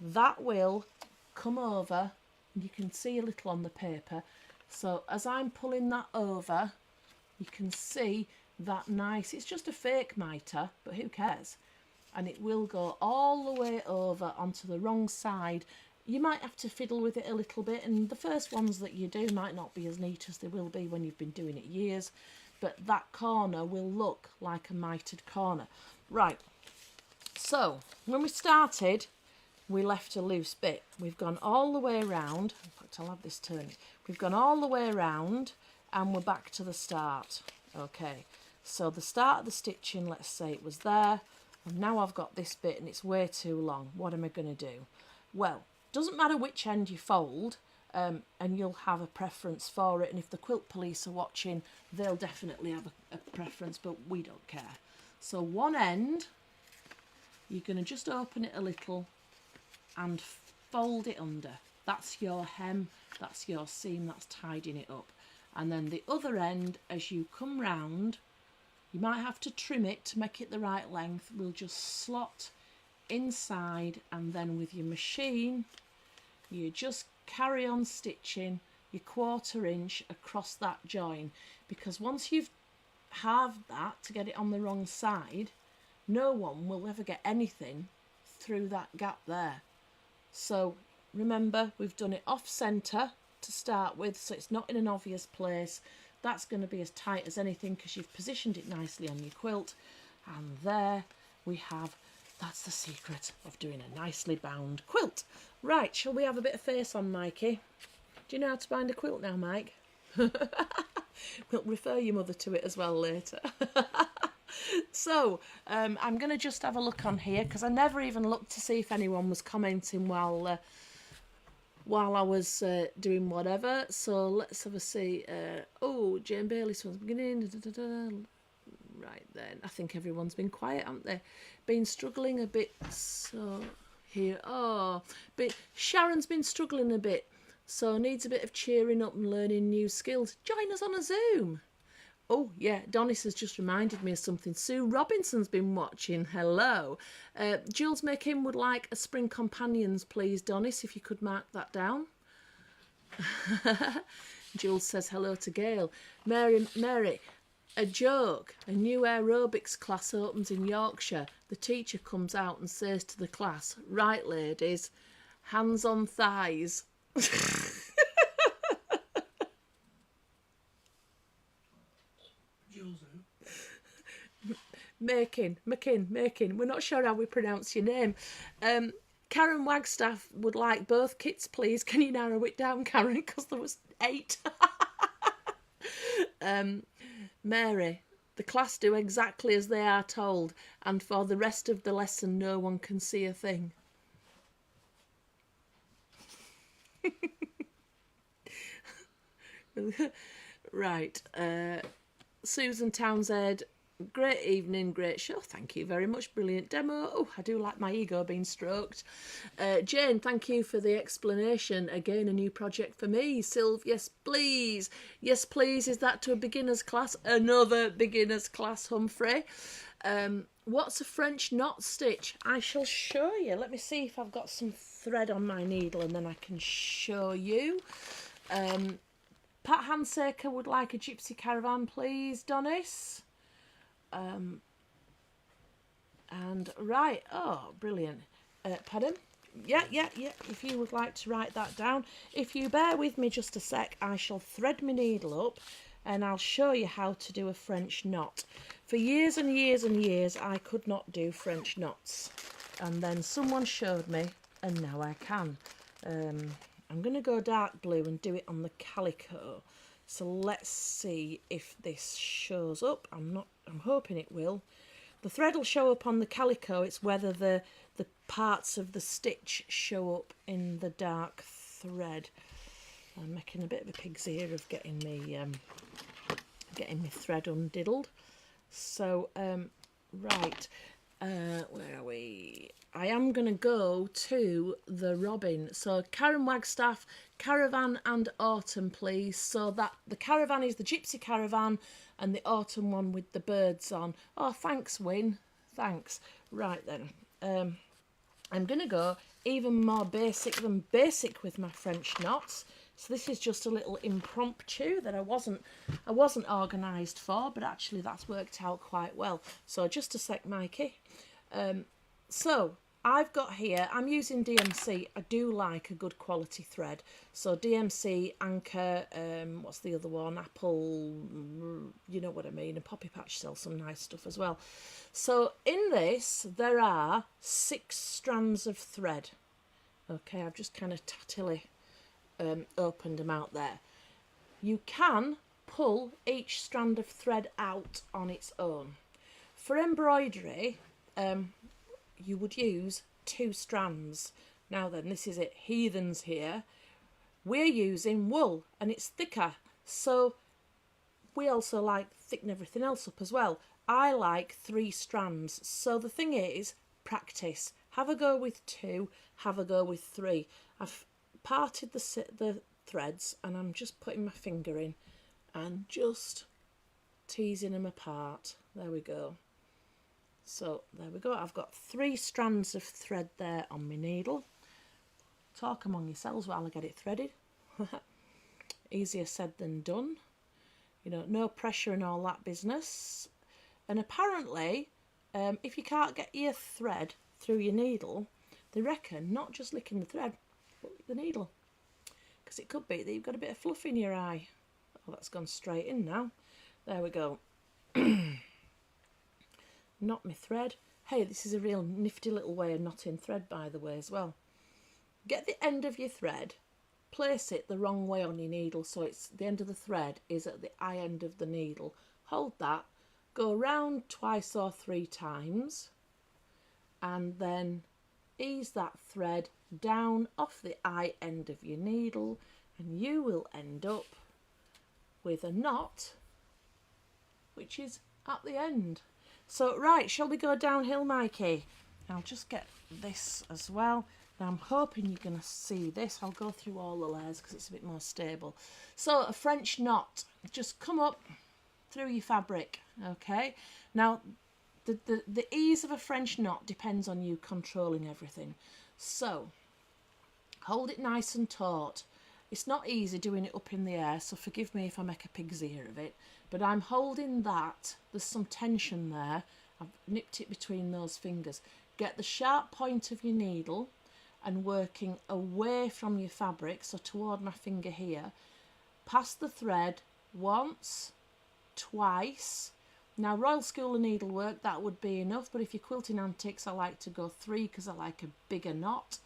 that will come over, and you can see a little on the paper. So as I'm pulling that over, you can see that nice, it's just a fake mitre, but who cares? And it will go all the way over onto the wrong side. You might have to fiddle with it a little bit, and the first ones that you do might not be as neat as they will be when you've been doing it years, but that corner will look like a mitred corner. Right, so when we started, we left a loose bit. We've gone all the way around. In fact, I'll have this turning. We've gone all the way around and we're back to the start. Okay, so the start of the stitching, let's say it was there, and now I've got this bit and it's way too long. What am I going to do? Well, doesn't matter which end you fold, and you'll have a preference for it, and if the quilt police are watching, they'll definitely have a preference, but we don't care. So one end, you're going to just open it a little and fold it under. That's your hem, that's your seam, that's tidying it up. And then the other end, as you come round, you might have to trim it to make it the right length. We'll just slot inside, and then with your machine you just carry on stitching your 1/4 inch across that join, because once you've halved that to get it on the wrong side, no one will ever get anything through that gap there. So remember, we've done it off centre to start with, so it's not in an obvious place. That's going to be as tight as anything because you've positioned it nicely on your quilt. And there we have, that's the secret of doing a nicely bound quilt. Right, shall we have a bit of face on, Mikey? Do you know how to bind a quilt now, Mike? We'll refer your mother to it as well later. So I'm going to just have a look on here, because I never even looked to see if anyone was commenting while I was doing whatever. So let's have a see. Oh, Jane Bailey's one's beginning. Right then, I think everyone's been quiet, haven't they? Been struggling a bit. So here, oh, but Sharon's been struggling a bit, so needs a bit of cheering up and learning new skills. Join us on a Zoom. Oh yeah, Donis has just reminded me of something. Sue Robinson's been watching. Hello. Jules Makin would like a spring companions, please, Donis, if you could mark that down. Jules says hello to Gail. Mary, A joke. A new aerobics class opens in Yorkshire. The teacher comes out and says to the class, right, ladies, hands on thighs. Jules who? Making. We're not sure how we pronounce your name. Karen Wagstaff would like both kits, please. Can you narrow it down, Karen? Because there was 8. Mary, the class do exactly as they are told, and for the rest of the lesson no one can see a thing. Right. Susan Townsend, great evening, great show. Thank you very much. Brilliant demo. Oh, I do like my ego being stroked. Jane, thank you for the explanation. Again, a new project for me. Sylv, yes, please. Yes, please. Is that to a beginner's class? Another beginner's class, Humphrey. What's a French knot stitch? I shall show you. Let me see if I've got some thread on my needle and then I can show you. Pat Hansaker would like a gypsy caravan, please, Donis. And right, oh, brilliant. Pardon? Yeah. If you would like to write that down. If you bear with me just a sec, I shall thread my needle up and I'll show you how to do a French knot. For years and years and years, I could not do French knots. And then someone showed me, and now I can. I'm going to go dark blue and do it on the calico. So let's see if this shows up. I'm hoping it will. The thread will show up on the calico. It's whether the parts of the stitch show up in the dark thread. I'm making a bit of a pig's ear of getting me thread undiddled. So right, where are we? I am going to go to the robin. So Karen Wagstaff, caravan and autumn, please. So that the caravan is the gypsy caravan and the autumn one with the birds on. Oh, thanks, Win. Thanks. Right then. I'm going to go even more basic than basic with my French knots. So this is just a little impromptu that I wasn't organised for, but actually that's worked out quite well. So just a sec, Mikey. So I've got here, I'm using DMC. I do like a good quality thread. So DMC, Anchor, what's the other one? Apple, you know what I mean. And Poppy Patch sells some nice stuff as well. So in this, there are 6 strands of thread. Okay, I've just kind of tattily opened them out there. You can pull each strand of thread out on its own. For embroidery, you would use 2 strands. Now then, this is it, heathens here. We're using wool and it's thicker, so we also like to thicken everything else up as well. I like 3 strands, so the thing is, practice. Have a go with 2, have a go with 3. I've parted the threads and I'm just putting my finger in and just teasing them apart. There we go. So there we go. I've got 3 strands of thread there on my needle. Talk among yourselves while I get it threaded. Easier said than done. You know, no pressure and all that business. And apparently, if you can't get your thread through your needle, they reckon not just licking the thread, but the needle. Because it could be that you've got a bit of fluff in your eye. Oh, that's gone straight in now. There we go. Knot my thread. Hey, this is a real nifty little way of knotting thread, by the way, as well. Get the end of your thread, place it the wrong way on your needle, so it's the end of the thread is at the eye end of the needle. Hold that, go round 2 or 3 times, and then ease that thread down off the eye end of your needle, and you will end up with a knot which is at the end. So right, shall we go downhill, Mikey? I'll just get this as well. Now I'm hoping you're going to see this. I'll go through all the layers because it's a bit more stable. So a French knot, just come up through your fabric, okay? Now the ease of a French knot depends on you controlling everything. So hold it nice and taut. It's not easy doing it up in the air, so forgive me if I make a pig's ear of it, but I'm holding that. There's some tension there. I've nipped it between those fingers. Get the sharp point of your needle and working away from your fabric, so toward my finger here. Pass the thread once, twice. Now, Royal School of Needlework, that would be enough, but if you're quilting antiques, I like to go 3 because I like a bigger knot.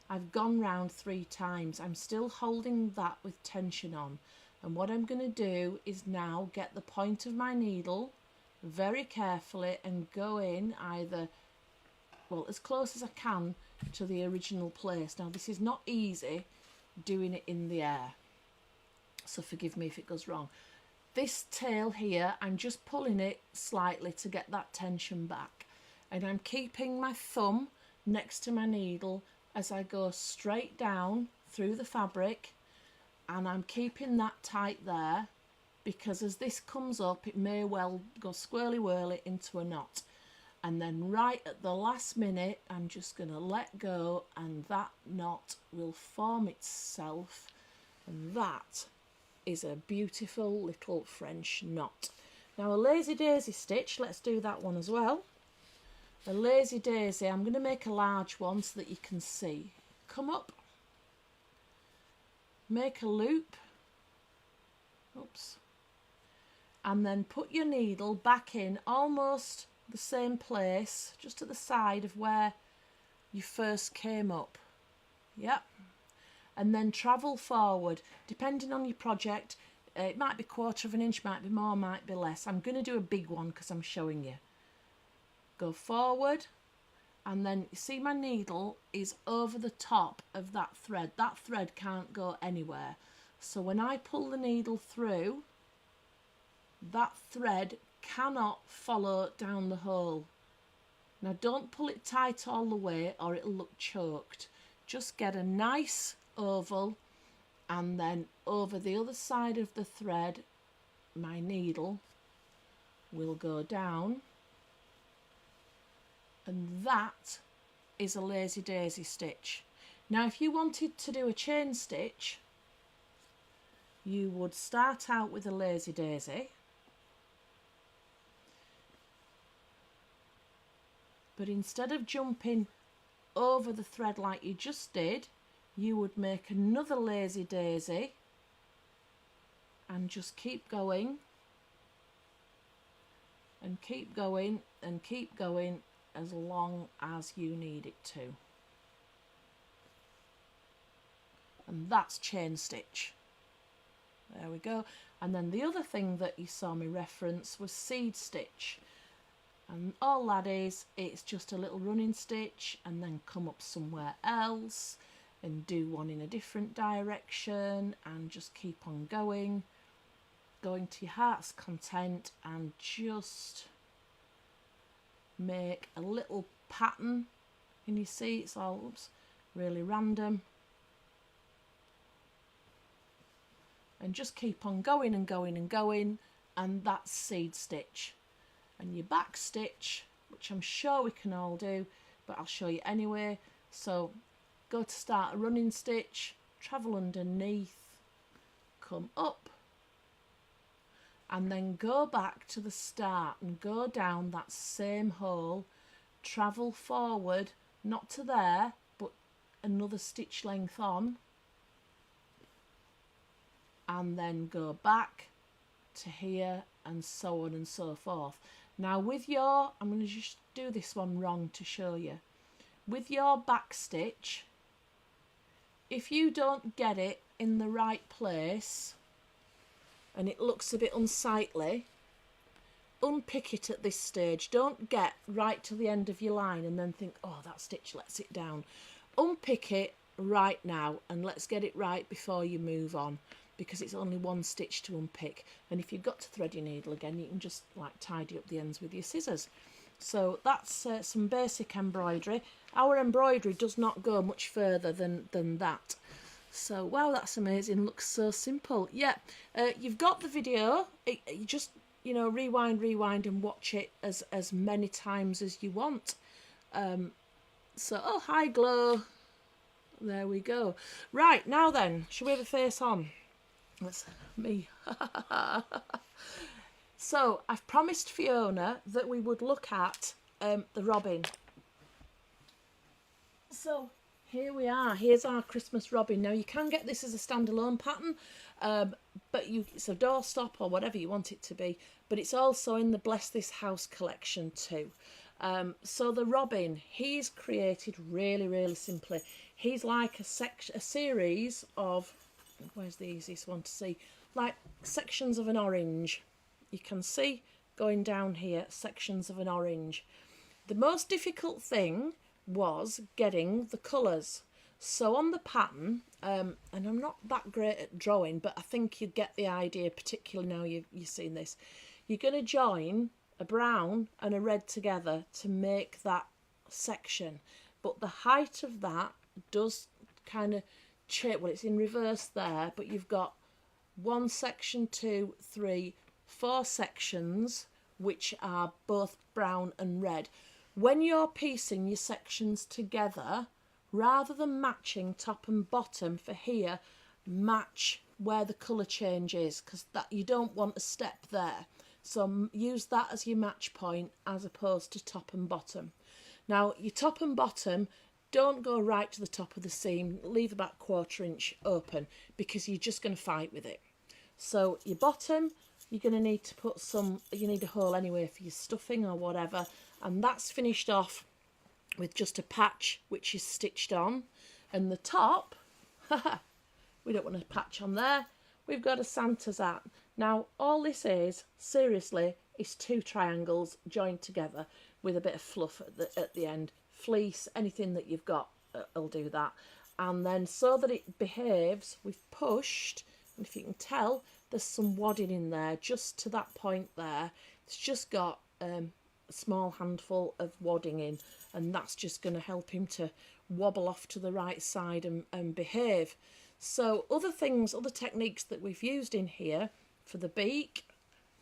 I've gone round 3 times. I'm still holding that with tension on. And what I'm going to do is now get the point of my needle very carefully and go in either, well, as close as I can to the original place. Now, this is not easy doing it in the air, so forgive me if it goes wrong. This tail here, I'm just pulling it slightly to get that tension back, and I'm keeping my thumb next to my needle as I go straight down through the fabric, and I'm keeping that tight there, because as this comes up it may well go swirly whirly into a knot, and then right at the last minute I'm just going to let go and that knot will form itself, and that is a beautiful little French knot. Now, a lazy daisy stitch, let's do that one as well. A lazy daisy, I'm going to make a large one so that you can see. Come up, make a loop, oops, and then put your needle back in almost the same place, just to the side of where you first came up. Yep. And then travel forward, depending on your project. It might be 1/4 of an inch, might be more, might be less. I'm going to do a big one because I'm showing you. Go forward, and then you see my needle is over the top of that thread. That thread can't go anywhere. So when I pull the needle through, that thread cannot follow down the hole. Now, don't pull it tight all the way or it'll look choked. Just get a nice oval, and then over the other side of the thread my needle will go down, and that is a lazy daisy stitch. Now, if you wanted to do a chain stitch, you would start out with a lazy daisy, but instead of jumping over the thread like you just did, you would make another lazy daisy and just keep going and keep going and keep going as long as you need it to. And that's chain stitch. There we go. And then the other thing that you saw me reference was seed stitch. And all that is, it's just a little running stitch and then come up somewhere else and do one in a different direction and just keep on going to your heart's content, and just make a little pattern. And you see it's all, oops, really random, and just keep on going and going and going, and that's seed stitch. And your back stitch, which I'm sure we can all do, but I'll show you anyway. So go to start a running stitch, travel underneath, come up, and then go back to the start and go down that same hole, travel forward, not to there, but another stitch length on, and then go back to here, and so on and so forth. Now with your, I'm going to just do this one wrong to show you. With your back stitch, if you don't get it in the right place and it looks a bit unsightly, unpick it at this stage. Don't get right to the end of your line and then think, oh, that stitch lets it down. Unpick it right now and let's get it right before you move on, because it's only one stitch to unpick. And if you've got to thread your needle again, you can just like tidy up the ends with your scissors. So that's some basic embroidery. Our embroidery does not go much further than that. So wow, that's amazing. Looks so simple. Yeah, you've got the video. You just, you know, rewind and watch it as many times as you want. So, oh, hi Glow. There we go. Right, now then, shall we have a face on? That's me. So, I've promised Fiona that we would look at the robin. So, here we are. Here's our Christmas robin. Now, you can get this as a standalone pattern, but it's a doorstop or whatever you want it to be. But it's also in the Bless This House collection too. So the robin, he's created really, really simply. He's like a series of, where's the easiest one to see? Like sections of an orange. You can see going down here, sections of an orange. The most difficult thing was getting the colours. So on the pattern, and I'm not that great at drawing, but I think you get the idea, particularly now you've seen this. You're going to join a brown and a red together to make that section, but the height of that does kind of change. Well, it's in reverse there, but you've got 1 section, 2, 3, 4 sections which are both brown and red. When you're piecing your sections together, rather than matching top and bottom for here, match where the colour change is, because that you don't want a step there. So use that as your match point as opposed to top and bottom. Now, your top and bottom, don't go right to the top of the seam. Leave about 1/4 inch open because you're just going to fight with it. So your bottom, you're going to need to put you need a hole anyway for your stuffing or whatever. And that's finished off with just a patch which is stitched on. And the top, we don't want a patch on there. We've got a Santa's hat. Now, all this is, seriously, is 2 triangles joined together with a bit of fluff at the end. Fleece, anything that you've got will do that. And then so that it behaves, we've pushed, and if you can tell, there's some wadding in there, just to that point there. It's just got a small handful of wadding in, and that's just going to help him to wobble off to the right side and behave. So other techniques that we've used in here for the beak,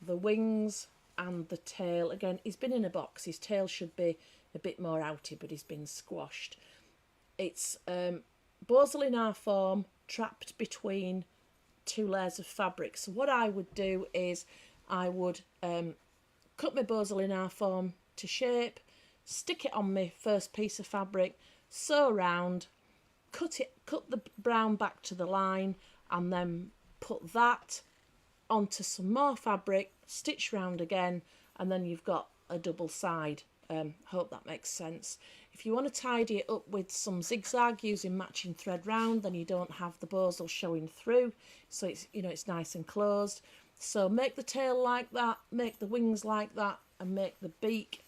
the wings and the tail. Again, he's been in a box. His tail should be a bit more outy, but he's been squashed. It's borzoi in our form trapped between 2 layers of fabric. So what I would do is I would cut my borzoi in our form to shape, stick it on my first piece of fabric, sew round, cut the brown back to the line, and then put that onto some more fabric, stitch round again, and then you've got a double side. Hope that makes sense. If you want to tidy it up with some zigzag using matching thread round, then you don't have the borzoi showing through, so it's nice and closed. So make the tail like that, make the wings like that, and make the beak.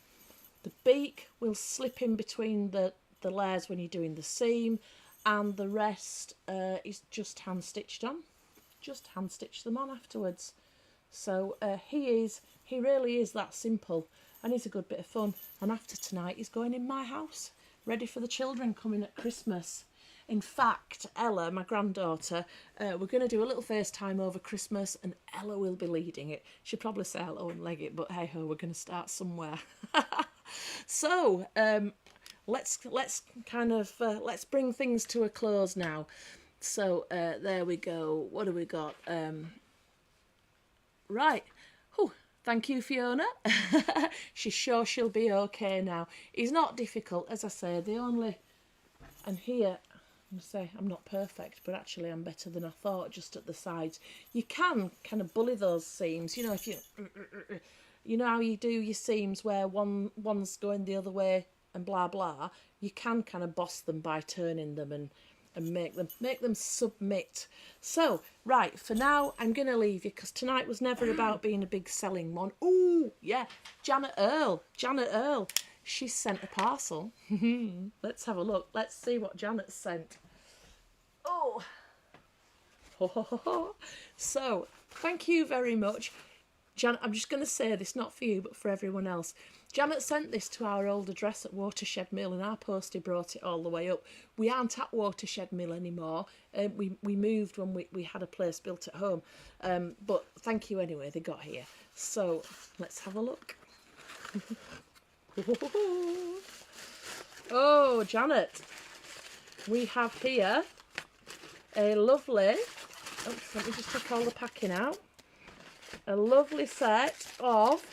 The beak will slip in between the layers when you're doing the seam, and the rest is just hand stitched on. Just hand stitch them on afterwards. So he really is that simple, and he's a good bit of fun. And after tonight he's going in my house, ready for the children coming at Christmas. In fact, Ella, my granddaughter, we're going to do a little FaceTime over Christmas, and Ella will be leading it. She'll probably say hello and leg it, but hey ho, we're going to start somewhere. So let's bring things to a close now. So there we go. What do we got? Right. Oh, thank you, Fiona. She's sure she'll be okay now. He's not difficult, as I say. And here, I'm going to say I'm not perfect, but actually I'm better than I thought, just at the sides. You can kind of bully those seams. You know, if you know how you do your seams where one's going the other way and blah blah. You can kind of boss them by turning them and make them submit. So right, for now I'm going to leave you, because tonight was never about being a big selling one. Oh yeah, Janet Earl, she's sent a parcel. Let's have a look. Let's see what Janet sent. Oh so thank you very much, Janet. I'm just going to say this, not for you but for everyone else. Janet sent this to our old address at Watershed Mill, and our postie brought it all the way up. We aren't at Watershed Mill anymore. We moved when we had a place built at home. But thank you anyway, they got here. So let's have a look. Oh, Janet. we have here a lovely, oops, let me just take all the packing out, a lovely set of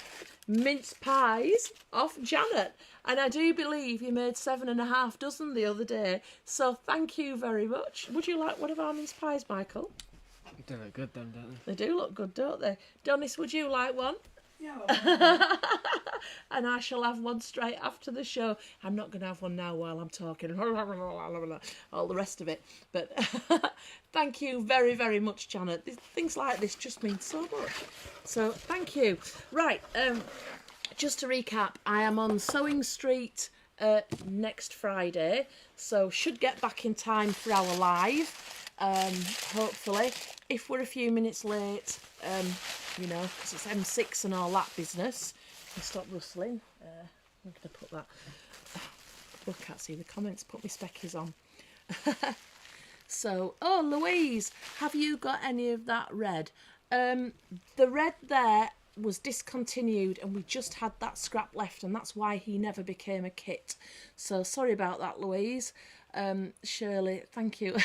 mince pies off Janet. And I do believe you made 7.5 dozen the other day. So thank you very much. Would you like one of our mince pies, Michael? They look good, don't they? They do look good, don't they? Donis, would you like one? Yeah. And I shall have one straight after the show. I'm not going to have one now while I'm talking. All the rest of it. But thank you very, very much, Janet. Things like this just mean so much. So thank you. Right, just to recap, I am on Sewing Street next Friday. So should get back in time for our live, hopefully. If we're a few minutes late, you know, because it's M6 and all that business. I'll stop rustling. I'm going to put that. Oh, I can't see the comments. Put my speckies on. So, oh, Louise, have you got any of that red? The red there was discontinued and we just had that scrap left, and that's why he never became a kit. So sorry about that, Louise. Shirley, thank you.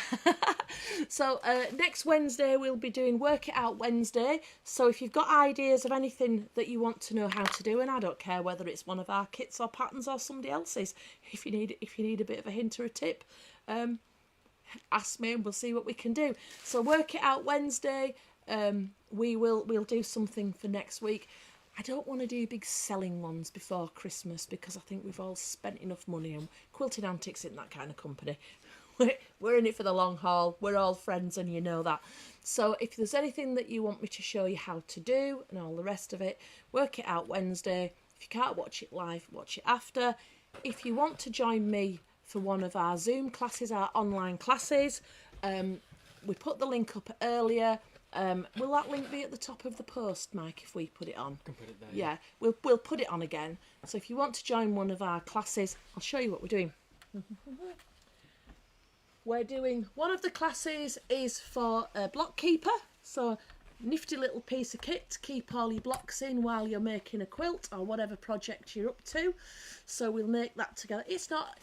So next Wednesday we'll be doing Work It Out Wednesday. So if you've got ideas of anything that you want to know how to do, and I don't care whether it's one of our kits or patterns or somebody else's, if you need a bit of a hint or a tip, ask me and we'll see what we can do. So Work It Out Wednesday, we'll do something for next week. I don't want to do big selling ones before Christmas because I think we've all spent enough money, and Quilted Antics isn't that kind of company. We're in it for the long haul. We're all friends and you know that. So if there's anything that you want me to show you how to do and all the rest of it, Work It Out Wednesday. If you can't watch it live, watch it after. If you want to join me for one of our Zoom classes, our online classes, we put the link up earlier. Will that link be at the top of the post, Mike, if we put it on? Can put it there. Yeah, we'll put it on again. So if you want to join one of our classes, I'll show you what we're doing. We're doing, one of the classes is for a block keeper. So nifty little piece of kit to keep all your blocks in while you're making a quilt or whatever project you're up to. So we'll make that together. It's not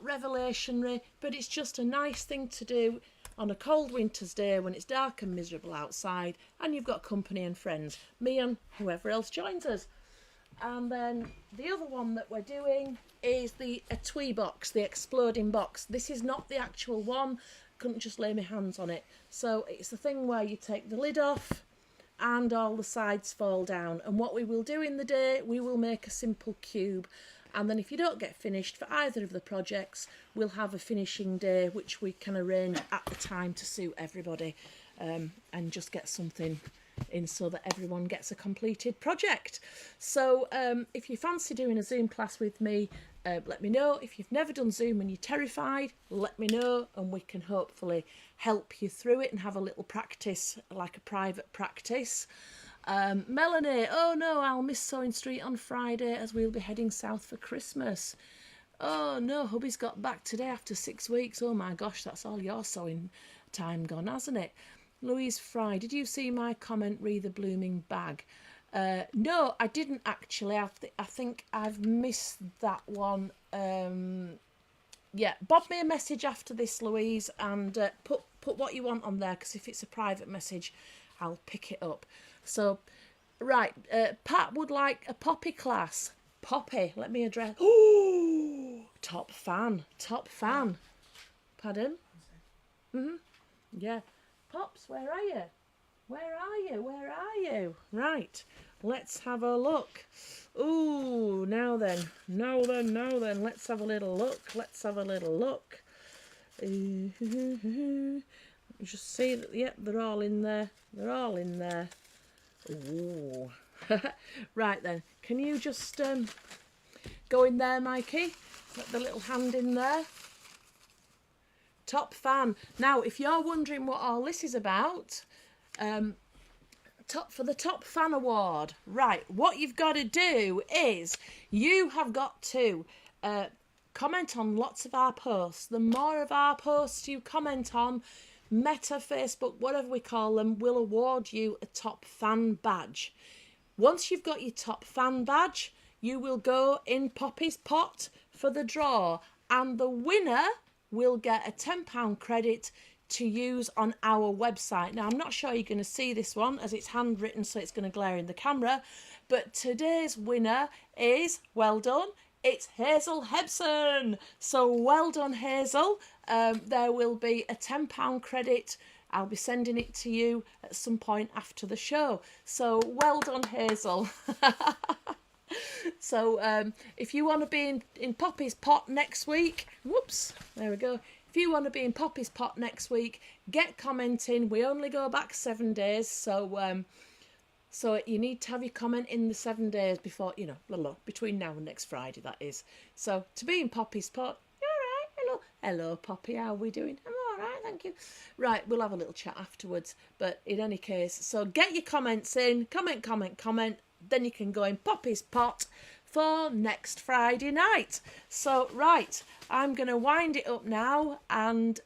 revelationary, but it's just a nice thing to do on a cold winter's day when it's dark and miserable outside and you've got company and friends, me and whoever else joins us. And then the other one that we're doing is a twee box, the exploding box. This is not the actual one, couldn't just lay my hands on it. So it's the thing where you take the lid off and all the sides fall down, and what we will do in the day, we will make a simple cube. And then if you don't get finished for either of the projects, we'll have a finishing day which we can arrange at the time to suit everybody, and just get something in so that everyone gets a completed project. So if you fancy doing a Zoom class with me, let me know. If you've never done Zoom and you're terrified, let me know and we can hopefully help you through it and have a little practice, like a private practice. Melanie, oh no, I'll miss Sewing Street on Friday as we'll be heading south for Christmas. Oh no, hubby's got back today after 6 weeks. Oh my gosh, that's all your sewing time gone, hasn't it? Louise Fry, did you see my comment, re the blooming bag? No, I didn't actually. I think I've missed that one. Yeah, bob me a message after this, Louise, and put what you want on there, because if it's a private message, I'll pick it up. So, right, Pat would like a Poppy class. Poppy, let me address. Oh, top fan. Pardon? Yeah. Pops, where are you? Where are you? Right, let's have a look. Ooh, now then, let's have a little look. Just see that, yep, they're all in there. Ooh. Right then, can you just go in there, Mikey? Put the little hand in there. Top fan. Now, if you're wondering what all this is about, for the Top Fan Award, right, what you've got to do is you have got to comment on lots of our posts. The more of our posts you comment on, Meta, Facebook, whatever we call them, will award you a Top Fan badge. Once you've got your Top Fan badge, you will go in Poppy's pot for the draw, and the winner will get a £10 credit to use on our website. Now, I'm not sure you're going to see this one as it's handwritten, so it's going to glare in the camera. But today's winner is, well done, it's Hazel Hebson. So well done, Hazel. There will be a £10 credit. I'll be sending it to you at some point after the show. So well done, Hazel. So if you want to be in Poppy's pot next week, whoops, there we go. If you want to be in Poppy's pot next week, get commenting. We only go back 7 days, so so you need to have your comment in the 7 days before, you know, between now and next Friday, that is. So to be in Poppy's pot, all right, hello, Poppy, how are we doing? I'm all right, thank you. Right, we'll have a little chat afterwards. But in any case, so get your comments in, comment. Then you can go in Poppy's pot for next Friday night. So, right, I'm going to wind it up now and